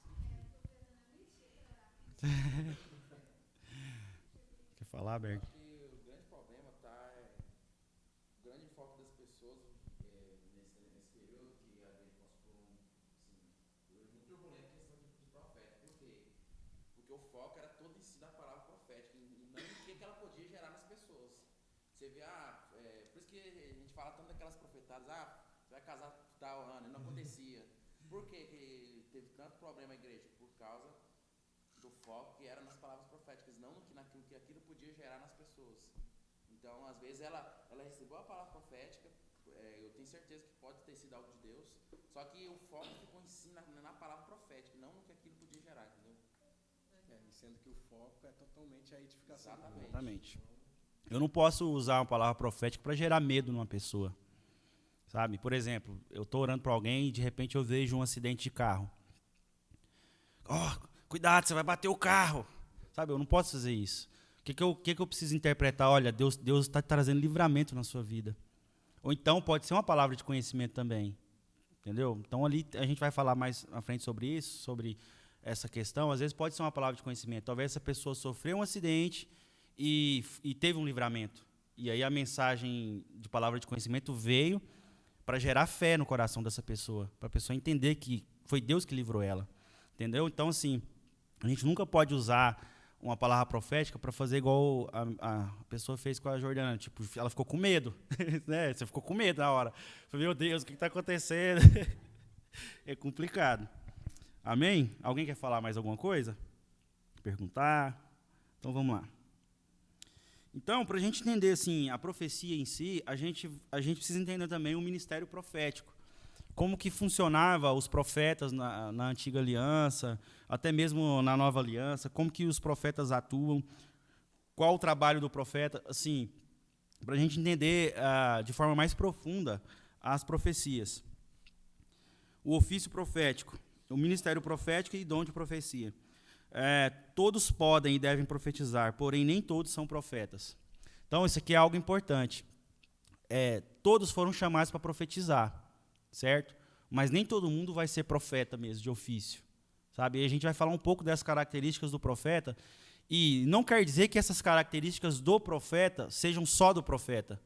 Quer falar, Berg? Acho que o grande problema o grande foco das pessoas nesse período que a gente passou por período muito turbulento, questão de profeta. Por quê? Porque o foco era todo em si da palavra profética e não o que ela podia gerar nas pessoas. Você vê, por isso que a gente fala tanto daquelas profetadas, você vai casar tal ano, e não acontecia. Por que teve tanto problema na igreja? Por causa do foco era nas palavras proféticas, não naquilo que aquilo podia gerar nas pessoas. Então, às vezes, ela recebeu a palavra profética, eu tenho certeza que pode ter sido algo de Deus, só que o foco ficou em si na palavra profética, não no que aquilo podia gerar, entendeu? E sendo que o foco é totalmente a edificação. Exatamente. Eu não posso usar uma palavra profética para gerar medo numa pessoa. Sabe? Por exemplo, eu estou orando para alguém e de repente eu vejo um acidente de carro. Cuidado, você vai bater o carro. Sabe? Eu não posso fazer isso. O que eu preciso interpretar? Olha, Deus está trazendo livramento na sua vida. Ou então pode ser uma palavra de conhecimento também. Entendeu? Então ali a gente vai falar mais à frente sobre isso, sobre essa questão. Às vezes pode ser uma palavra de conhecimento. Talvez essa pessoa sofreu um acidente e teve um livramento. E aí a mensagem de palavra de conhecimento veio para gerar fé no coração dessa pessoa, para a pessoa entender que foi Deus que livrou ela. Entendeu? Então, assim, a gente nunca pode usar uma palavra profética para fazer igual a pessoa fez com a Jordana. Tipo, ela ficou com medo. Né? Você ficou com medo na hora. Falei, meu Deus, o que está acontecendo? É complicado. Amém? Alguém quer falar mais alguma coisa? Perguntar? Então, vamos lá. Então, para a gente entender assim, a profecia em si, a gente precisa entender também o ministério profético. Como que funcionava os profetas na antiga aliança, até mesmo na nova aliança, como que os profetas atuam, qual o trabalho do profeta, assim, para a gente entender de forma mais profunda as profecias. O ofício profético, o ministério profético e dom de profecia. Todos podem e devem profetizar, porém nem todos são profetas. Então, isso aqui é algo importante. Todos foram chamados para profetizar, certo? Mas nem todo mundo vai ser profeta mesmo, de ofício. Sabe? E a gente vai falar um pouco dessas características do profeta, e não quer dizer que essas características do profeta sejam só do profeta.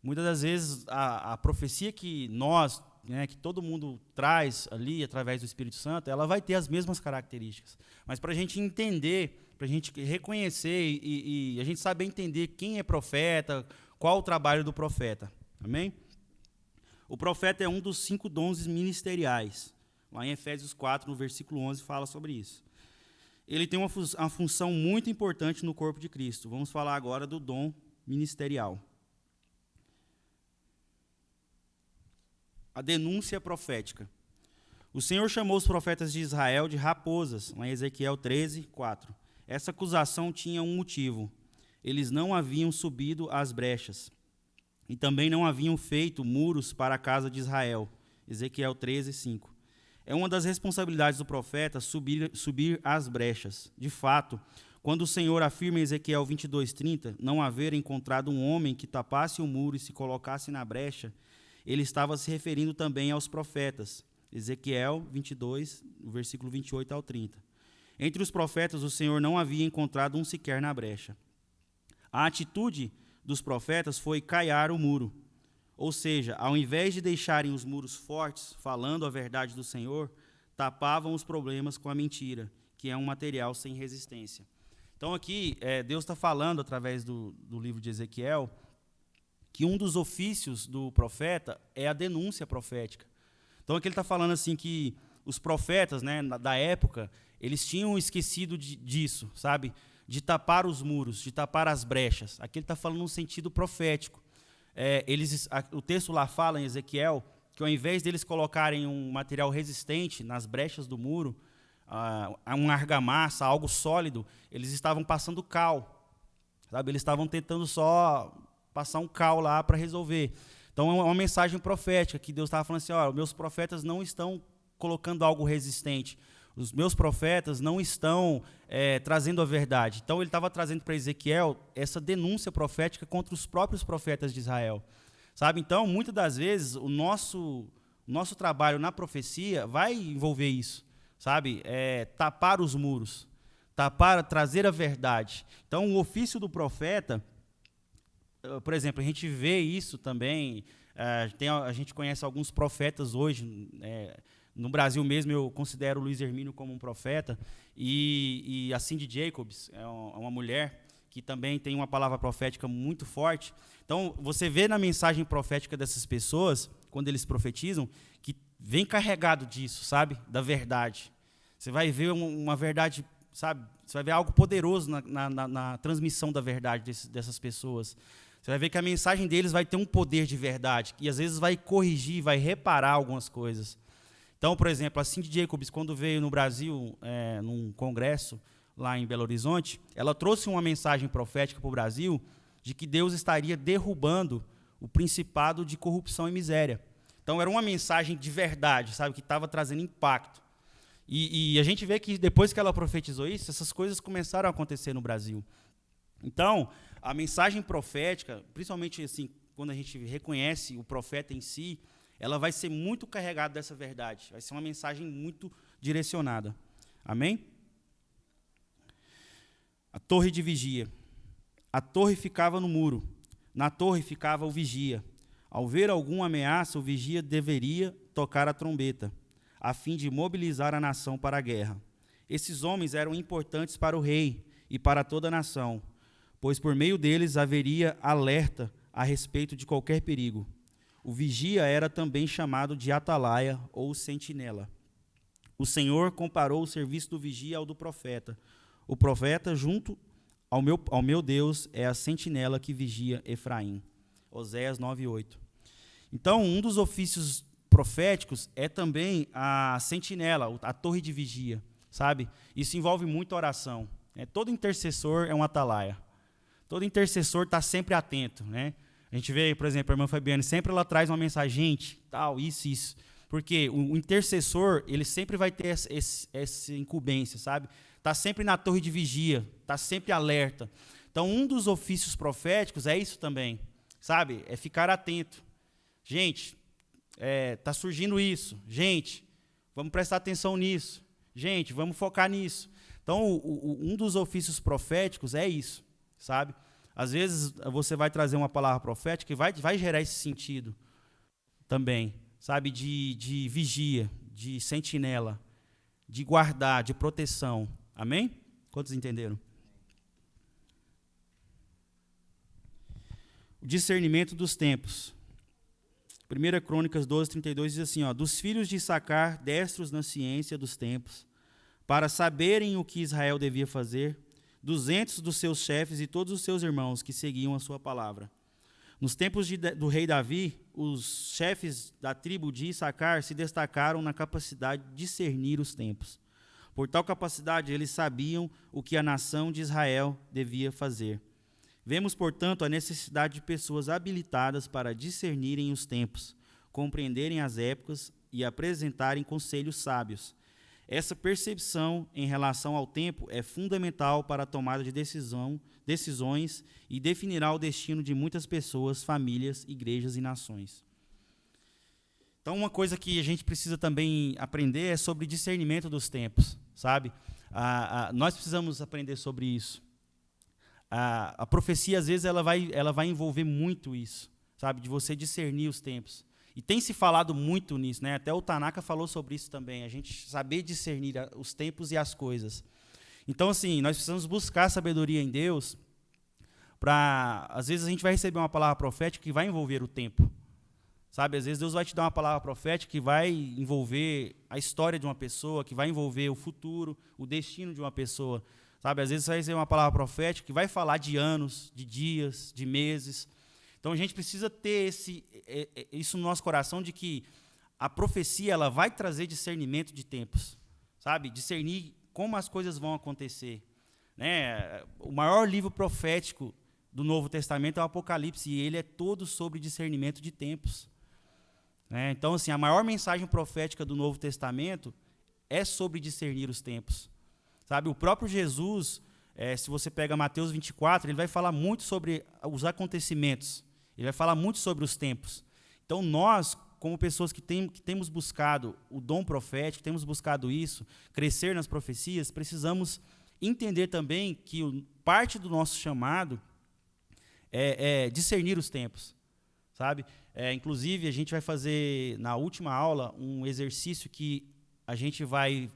Muitas das vezes, a profecia que nós, que todo mundo traz ali, através do Espírito Santo, ela vai ter as mesmas características. Mas para a gente entender, para a gente reconhecer e a gente saber entender quem é profeta, qual o trabalho do profeta. Amém? O profeta é um dos 5 dons ministeriais. Lá em Efésios 4, no versículo 11, fala sobre isso. Ele tem uma função muito importante no corpo de Cristo. Vamos falar agora do dom ministerial. A denúncia profética. O Senhor chamou os profetas de Israel de raposas, lá em Ezequiel 13, 4. Essa acusação tinha um motivo. Eles não haviam subido às brechas e também não haviam feito muros para a casa de Israel. Ezequiel 13, 5. É uma das responsabilidades do profeta subir às brechas. De fato, quando o Senhor afirma em Ezequiel 22, 30, não haver encontrado um homem que tapasse o muro e se colocasse na brecha, ele estava se referindo também aos profetas. Ezequiel 22, versículo 28 ao 30. Entre os profetas, o Senhor não havia encontrado um sequer na brecha. A atitude dos profetas foi caiar o muro. Ou seja, ao invés de deixarem os muros fortes, falando a verdade do Senhor, tapavam os problemas com a mentira, que é um material sem resistência. Então aqui, Deus está falando, através do livro de Ezequiel, que um dos ofícios do profeta é a denúncia profética. Então aqui ele está falando assim que os profetas, da época, eles tinham esquecido disso, sabe? De tapar os muros, de tapar as brechas. Aqui ele está falando num sentido profético. O texto lá fala em Ezequiel que ao invés deles colocarem um material resistente nas brechas do muro, uma argamassa, algo sólido, eles estavam passando cal, sabe? Eles estavam tentando só passar um cal lá para resolver. Então é uma mensagem profética que Deus estava falando assim, meus profetas não estão colocando algo resistente, os meus profetas não estão trazendo a verdade. Então ele estava trazendo para Ezequiel essa denúncia profética contra os próprios profetas de Israel. Sabe? Então, muitas das vezes, o nosso trabalho na profecia vai envolver isso. Sabe? Tapar os muros, trazer a verdade. Então, o ofício do profeta, por exemplo, a gente vê isso também, a gente conhece alguns profetas hoje, no Brasil mesmo eu considero o Luiz Hermínio como um profeta, e a Cindy Jacobs é uma mulher que também tem uma palavra profética muito forte. Então, você vê na mensagem profética dessas pessoas, quando eles profetizam, que vem carregado disso, sabe? Da verdade. Você vai ver uma verdade, sabe? Você vai ver algo poderoso na transmissão da verdade dessas pessoas. Você vai ver que a mensagem deles vai ter um poder de verdade, e às vezes vai corrigir, vai reparar algumas coisas. Então, por exemplo, a Cindy Jacobs, quando veio no Brasil, num congresso lá em Belo Horizonte, ela trouxe uma mensagem profética para o Brasil de que Deus estaria derrubando o principado de corrupção e miséria. Então, era uma mensagem de verdade, sabe, que estava trazendo impacto. E a gente vê que depois que ela profetizou isso, essas coisas começaram a acontecer no Brasil. Então, a mensagem profética, principalmente assim, quando a gente reconhece o profeta em si, ela vai ser muito carregada dessa verdade. Vai ser uma mensagem muito direcionada. Amém? A torre de vigia. A torre ficava no muro. Na torre ficava o vigia. Ao ver alguma ameaça, o vigia deveria tocar a trombeta, a fim de mobilizar a nação para a guerra. Esses homens eram importantes para o rei e para toda a nação, pois por meio deles haveria alerta a respeito de qualquer perigo. O vigia era também chamado de atalaia ou sentinela. O Senhor comparou o serviço do vigia ao do profeta. O profeta, junto ao meu Deus, é a sentinela que vigia Efraim. Oséias 9:8. Então, um dos ofícios proféticos é também a sentinela, a torre de vigia, sabe? Isso envolve muita oração. Todo intercessor é um atalaia. Todo intercessor está sempre atento, né? A gente vê, por exemplo, a irmã Fabiane, sempre ela traz uma mensagem, gente, tal, isso. Porque o intercessor, ele sempre vai ter essa incumbência, sabe? Está sempre na torre de vigia, está sempre alerta. Então, um dos ofícios proféticos é isso também, sabe? É ficar atento. Gente, está surgindo isso. Gente, vamos prestar atenção nisso. Gente, vamos focar nisso. Então, um dos ofícios proféticos é isso, sabe? Às vezes, você vai trazer uma palavra profética e vai gerar esse sentido também, sabe? De vigia, de sentinela, de guardar, de proteção. Amém? Quantos entenderam? O discernimento dos tempos. 1 Crônicas 12:32 diz assim, dos filhos de Issacar, destros na ciência dos tempos, para saberem o que Israel devia fazer, 200 dos seus chefes e todos os seus irmãos que seguiam a sua palavra. Nos tempos do rei Davi, os chefes da tribo de Issacar se destacaram na capacidade de discernir os tempos. Por tal capacidade, eles sabiam o que a nação de Israel devia fazer. Vemos, portanto, a necessidade de pessoas habilitadas para discernirem os tempos, compreenderem as épocas e apresentarem conselhos sábios. Essa percepção em relação ao tempo é fundamental para a tomada de decisões e definirá o destino de muitas pessoas, famílias, igrejas e nações. Então, uma coisa que a gente precisa também aprender é sobre discernimento dos tempos, sabe? Nós precisamos aprender sobre isso. A profecia, às vezes, ela vai envolver muito isso, sabe? De você discernir os tempos. E tem se falado muito nisso, né? Até o Tanaka falou sobre isso também, a gente saber discernir os tempos e as coisas. Então, assim, nós precisamos buscar sabedoria em Deus para... Às vezes a gente vai receber uma palavra profética que vai envolver o tempo, sabe? Às vezes Deus vai te dar uma palavra profética que vai envolver a história de uma pessoa, que vai envolver o futuro, o destino de uma pessoa, sabe? Às vezes você vai receber uma palavra profética que vai falar de anos, de dias, de meses. Então, a gente precisa ter isso no nosso coração, de que a profecia ela vai trazer discernimento de tempos, sabe? Discernir como as coisas vão acontecer, né? O maior livro profético do Novo Testamento é o Apocalipse, e ele é todo sobre discernimento de tempos, né? Então, assim, a maior mensagem profética do Novo Testamento é sobre discernir os tempos, sabe? O próprio Jesus, se você pega Mateus 24, ele vai falar muito sobre os acontecimentos. Ele vai falar muito sobre os tempos. Então, nós, como pessoas que temos buscado o dom profético, temos buscado isso, crescer nas profecias, precisamos entender também que parte do nosso chamado é discernir os tempos, sabe? Inclusive, a gente vai fazer, na última aula, um exercício que a gente vai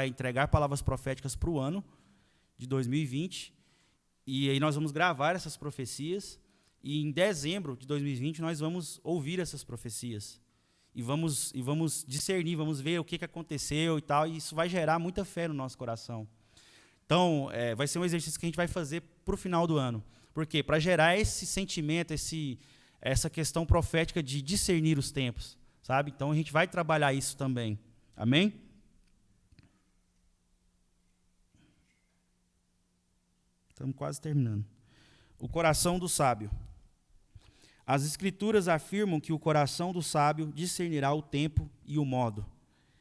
entregar palavras proféticas para o ano de 2020, e aí nós vamos gravar essas profecias, e em dezembro de 2020 nós vamos ouvir essas profecias e vamos discernir, vamos ver o que aconteceu e tal, e isso vai gerar muita fé no nosso coração. Então, vai ser um exercício que a gente vai fazer para o final do ano. Por quê? Para gerar esse sentimento, essa questão profética de discernir os tempos, sabe? Então, a gente vai trabalhar isso também. Amém? Estamos quase terminando. O coração do sábio. As Escrituras afirmam que o coração do sábio discernirá o tempo e o modo.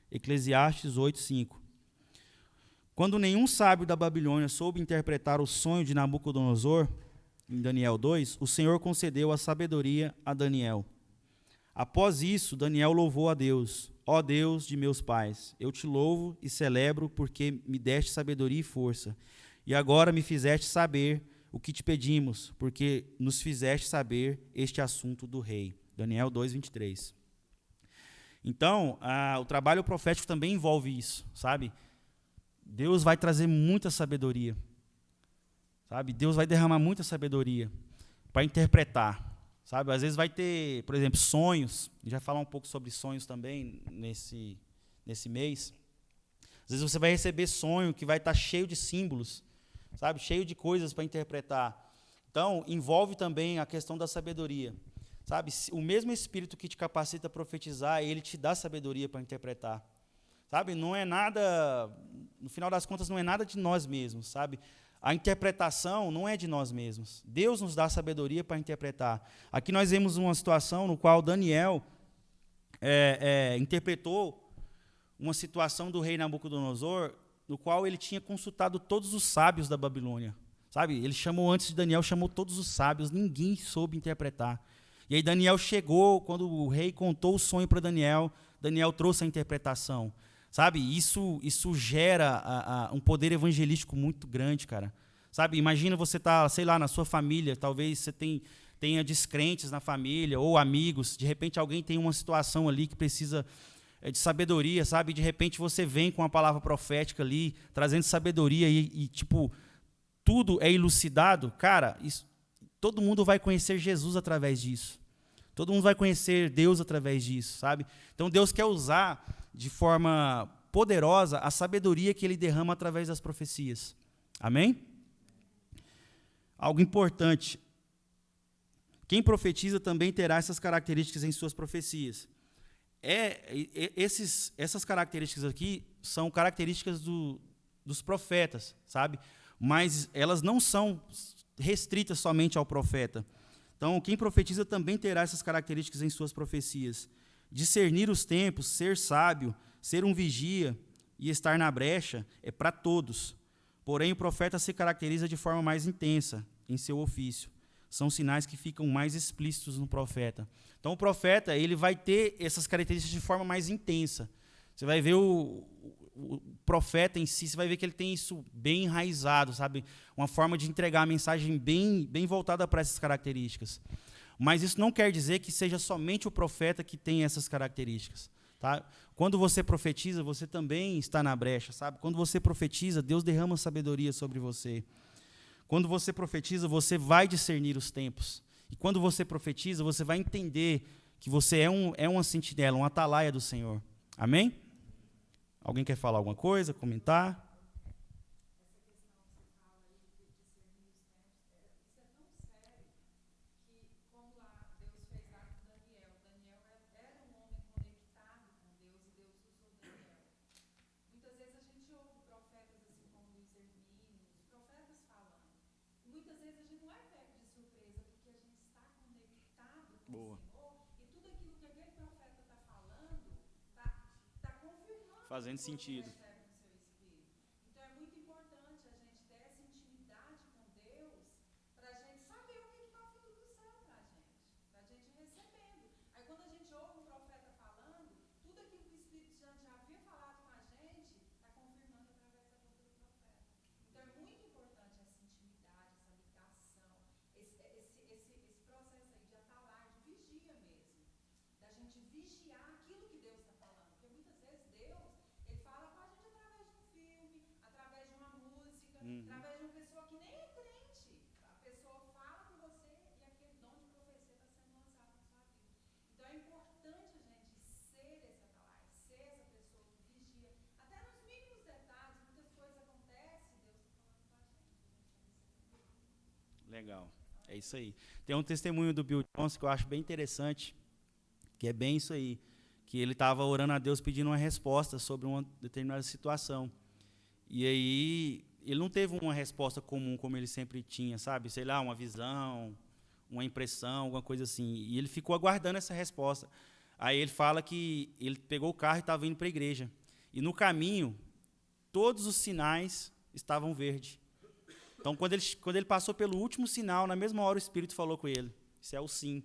Eclesiastes 8:5. Quando nenhum sábio da Babilônia soube interpretar o sonho de Nabucodonosor, em Daniel 2, o Senhor concedeu a sabedoria a Daniel. Após isso, Daniel louvou a Deus. Ó Deus de meus pais, eu te louvo e celebro porque me deste sabedoria e força. E agora me fizeste saber o que te pedimos, porque nos fizeste saber este assunto do rei. Daniel 2:23. Então, o trabalho profético também envolve isso, sabe? Deus vai trazer muita sabedoria, sabe? Deus vai derramar muita sabedoria para interpretar, sabe? Às vezes vai ter, por exemplo, sonhos. A gente vai falar um pouco sobre sonhos também nesse mês. Às vezes você vai receber sonho que vai estar cheio de símbolos, sabe? Cheio de coisas para interpretar. Então, envolve também a questão da sabedoria, sabe? O mesmo Espírito que te capacita a profetizar, ele te dá sabedoria para interpretar, sabe? Não é nada, no final das contas, não é nada de nós mesmos, sabe? A interpretação não é de nós mesmos. Deus nos dá sabedoria para interpretar. Aqui nós vemos uma situação no qual Daniel interpretou uma situação do rei Nabucodonosor, no qual ele tinha consultado todos os sábios da Babilônia. Sabe? Ele chamou, antes de Daniel, chamou todos os sábios, ninguém soube interpretar. E aí Daniel chegou, quando o rei contou o sonho para Daniel, Daniel trouxe a interpretação. Sabe? Isso gera um poder evangelístico muito grande, cara. Sabe? Imagina você estar, sei lá, na sua família, talvez você tenha descrentes na família, ou amigos, de repente alguém tem uma situação ali que precisa de sabedoria, sabe? De repente você vem com uma palavra profética ali, trazendo sabedoria e tipo, tudo é elucidado. Cara, todo mundo vai conhecer Jesus através disso. Todo mundo vai conhecer Deus através disso, sabe? Então Deus quer usar de forma poderosa a sabedoria que Ele derrama através das profecias. Amém? Algo importante. Quem profetiza também terá essas características em suas profecias. Essas características aqui são características dos profetas, sabe? Mas elas não são restritas somente ao profeta. Então, quem profetiza também terá essas características em suas profecias. Discernir os tempos, ser sábio, ser um vigia e estar na brecha é para todos. Porém, o profeta se caracteriza de forma mais intensa em seu ofício. São sinais que ficam mais explícitos no profeta. Então, o profeta ele vai ter essas características de forma mais intensa. Você vai ver o profeta em si, você vai ver que ele tem isso bem enraizado, sabe? Uma forma de entregar a mensagem bem voltada para essas características. Mas isso não quer dizer que seja somente o profeta que tem essas características. Tá? Quando você profetiza, você também está na brecha, sabe? Quando você profetiza, Deus derrama sabedoria sobre você. Quando você profetiza, você vai discernir os tempos. E quando você profetiza, você vai entender que você é uma sentinela, uma atalaia do Senhor. Amém? Alguém quer falar alguma coisa, comentar? Boa. Fazendo sentido. Então é muito importante a gente ter essa intimidade com Deus para a gente saber o que está vindo do céu para a gente recebendo. Aí quando a gente ouve um profeta falando, tudo aquilo que o Espírito Santo já havia falado com a gente, está confirmando através da boca do profeta. Então é muito importante essa intimidade, essa ligação, esse processo aí de atalaia, de vigia mesmo, da gente vigiar aquilo que Deus está falando, porque muitas vezes Deus, ele fala com a gente Legal. É isso aí. Tem um testemunho do Bill Johnson que eu acho bem interessante, que é bem isso aí, que ele estava orando a Deus pedindo uma resposta sobre uma determinada situação. E aí ele não teve uma resposta comum como ele sempre tinha, sabe? Sei lá, uma visão, uma impressão, alguma coisa assim. E ele ficou aguardando essa resposta. Aí ele fala que ele pegou o carro e estava indo para a igreja. E no caminho, todos os sinais estavam verdes. Então, quando ele passou pelo último sinal, na mesma hora o Espírito falou com ele. Isso é o sim.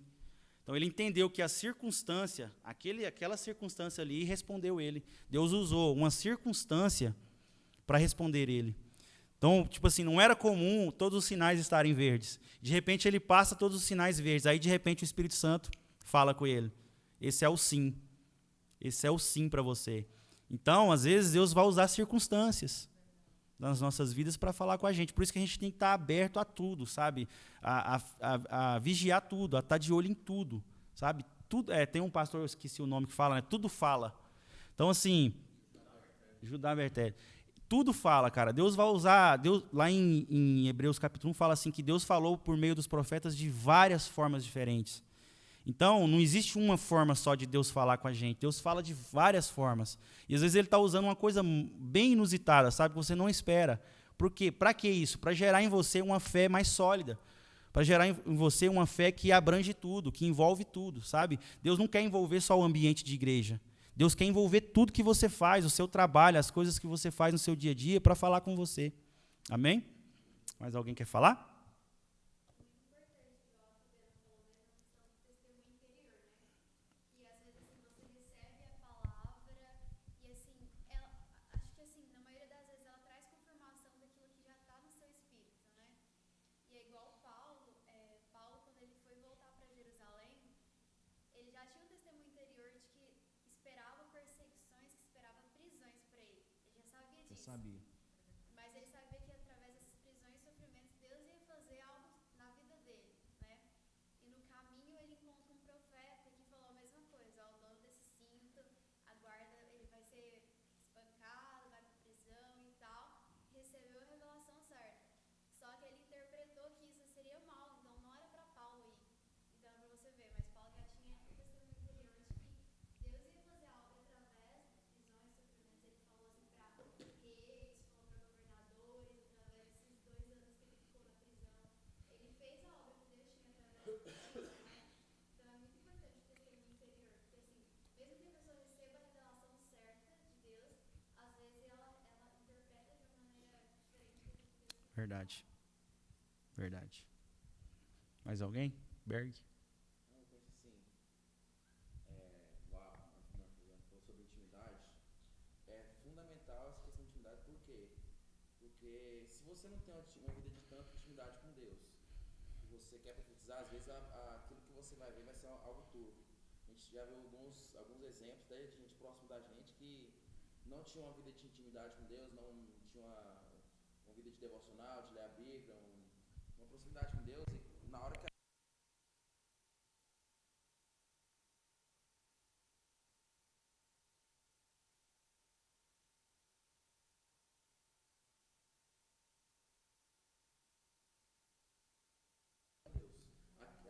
Então, ele entendeu que a circunstância, aquela circunstância ali, respondeu ele. Deus usou uma circunstância para responder ele. Então, tipo assim, não era comum todos os sinais estarem verdes. De repente, ele passa todos os sinais verdes. Aí, de repente, o Espírito Santo fala com ele. Esse é o sim. Esse é o sim para você. Então, às vezes, Deus vai usar circunstâncias nas nossas vidas para falar com a gente. Por isso que a gente tem que estar aberto a tudo, sabe? A vigiar tudo, a estar de olho em tudo, sabe? Tudo, tem um pastor, eu esqueci o nome que fala, né? Tudo fala. Então, assim, Judá Bertelli. Tudo fala, cara. Deus vai usar, Deus, lá em Hebreus capítulo 1, fala assim que Deus falou por meio dos profetas de várias formas diferentes. Então, não existe uma forma só de Deus falar com a gente. Deus fala de várias formas. E às vezes ele está usando uma coisa bem inusitada, sabe? Que você não espera. Por quê? Para que isso? Para gerar em você uma fé mais sólida. Para gerar em você uma fé que abrange tudo, que envolve tudo, sabe? Deus não quer envolver só o ambiente de igreja. Deus quer envolver tudo que você faz, o seu trabalho, as coisas que você faz no seu dia a dia para falar com você. Amém? Mais alguém quer falar? E às vezes assim, você recebe a palavra e assim, ela, acho que assim, na maioria das vezes ela traz confirmação daquilo que já está no seu espírito, né? E é igual Paulo, Paulo quando ele foi voltar para Jerusalém, ele já tinha um testemunho interior de que esperava perseguições, que esperava prisões para ele. Ele já sabia Eu disso. sabia. Mas ele sabia que através dessas prisões e sofrimentos Deus ia fazer algo na vida dele, né? E no caminho ele encontra um profeta que falou a mesma coisa, ó, o dono desse cinto, aguarda, ele vai ser espancado, vai para prisão e tal. Recebeu a revelação certa. Só que ele interpretou que isso seria mal, então não era para Paulo ir. Então é para você ver, mas Paulo já tinha o testemunho interior de que Deus ia fazer algo através de prisões, sofrimentos. Ele falou assim para reis, falou para governadores, através desses 2 anos que ele ficou na prisão. Ele fez a obra que Deus tinha através dele, né? Então é muito importante o testemunho interior, porque assim, mesmo que a pessoa receba a revelação certa de Deus, às vezes ela interpreta de uma maneira diferente do que Deus quer. Verdade. Verdade. Mais alguém? Berg? Não, eu penso assim, lá, falou sobre intimidade, é fundamental essa questão de intimidade, por quê? Porque se você não tem uma vida de tanta intimidade com Deus, e você quer profetizar, às vezes aquilo que você vai ver vai ser algo turvo. A gente já viu alguns exemplos de gente próximo da gente que não tinha uma vida de intimidade com Deus, não tinha uma vida de devocional, de ler a Bíblia, uma proximidade com Deus, e na hora que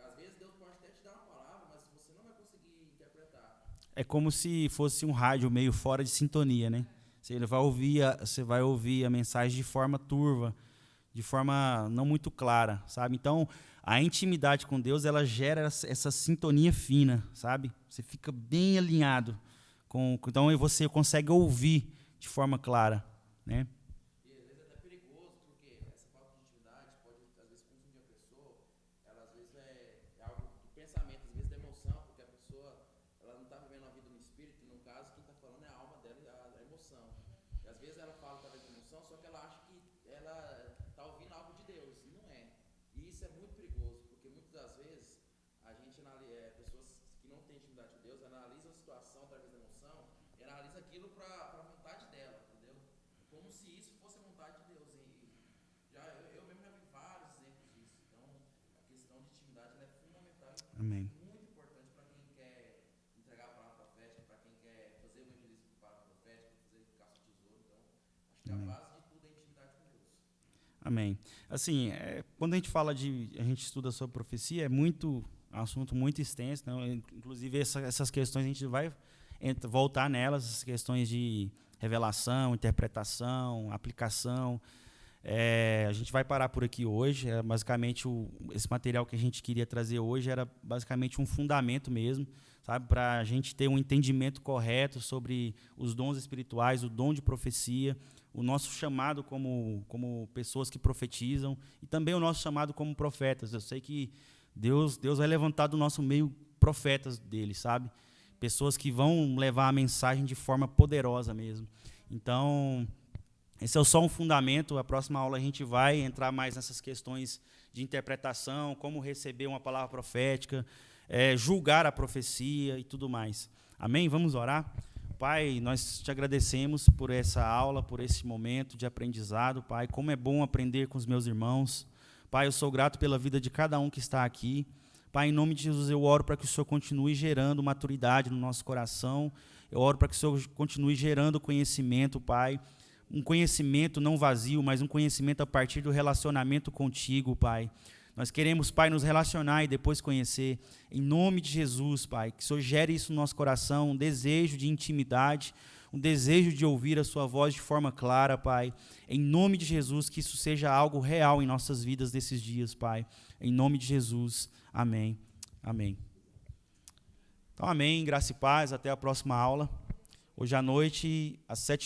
às vezes Deus pode até te dar uma palavra, mas você não vai conseguir interpretar. É como se fosse um rádio meio fora de sintonia, né? Você vai ouvir a mensagem de forma turva, de forma não muito clara, sabe? Então, a intimidade com Deus, ela gera essa sintonia fina, sabe? Você fica bem alinhado então você consegue ouvir de forma clara, né? E às vezes é até perigoso, porque essa falta de intimidade pode, às vezes, confundir a pessoa. Ela, às vezes, é algo do pensamento, às vezes, da emoção, porque a pessoa ela não está vivendo a vida no espírito, e no caso, quem está falando é a alma dela, a emoção. E às vezes ela fala através da emoção, só que ela acha que ela está ouvindo algo de Deus, e não é. E isso é muito perigoso, porque muitas das vezes a gente pessoas que não têm intimidade com Deus, analisam a situação através da emoção, e analisa aquilo para a vontade dela, entendeu? Como se isso fosse a vontade de Deus. E eu mesmo já vi vários exemplos disso. Então, a questão de intimidade ela é fundamental Amém. e muito importante para quem quer entregar a palavra profética, para quem quer fazer o evangelismo com a palavra profética, fazer caça ao tesouro. Então, acho que a Amém. base de tudo é a intimidade com Deus. Amém. Assim, quando a gente estuda sobre profecia, é um assunto muito extenso, né? Inclusive essas questões a gente vai voltar nelas, as questões de revelação, interpretação, aplicação. A gente vai parar por aqui hoje. Basicamente, esse material que a gente queria trazer hoje era basicamente um fundamento mesmo, sabe, para a gente ter um entendimento correto sobre os dons espirituais, o dom de profecia, o nosso chamado como pessoas que profetizam e também o nosso chamado como profetas. Eu sei que Deus vai levantar do nosso meio profetas dele, sabe? Pessoas que vão levar a mensagem de forma poderosa mesmo. Então, esse é só um fundamento. A próxima aula a gente vai entrar mais nessas questões de interpretação, como receber uma palavra profética, julgar a profecia e tudo mais. Amém? Vamos orar? Pai, nós te agradecemos por essa aula, por esse momento de aprendizado. Pai, como é bom aprender com os meus irmãos. Pai, eu sou grato pela vida de cada um que está aqui. Pai, em nome de Jesus, eu oro para que o Senhor continue gerando maturidade no nosso coração. Eu oro para que o Senhor continue gerando conhecimento, Pai. Um conhecimento não vazio, mas um conhecimento a partir do relacionamento contigo, Pai. Nós queremos, Pai, nos relacionar e depois conhecer. Em nome de Jesus, Pai, que o Senhor gere isso no nosso coração, um desejo de intimidade, um desejo de ouvir a sua voz de forma clara, Pai. Em nome de Jesus, que isso seja algo real em nossas vidas desses dias, Pai. Em nome de Jesus. Amém. Amém. Então, amém. Graça e paz. Até a próxima aula. Hoje à noite, às 7h.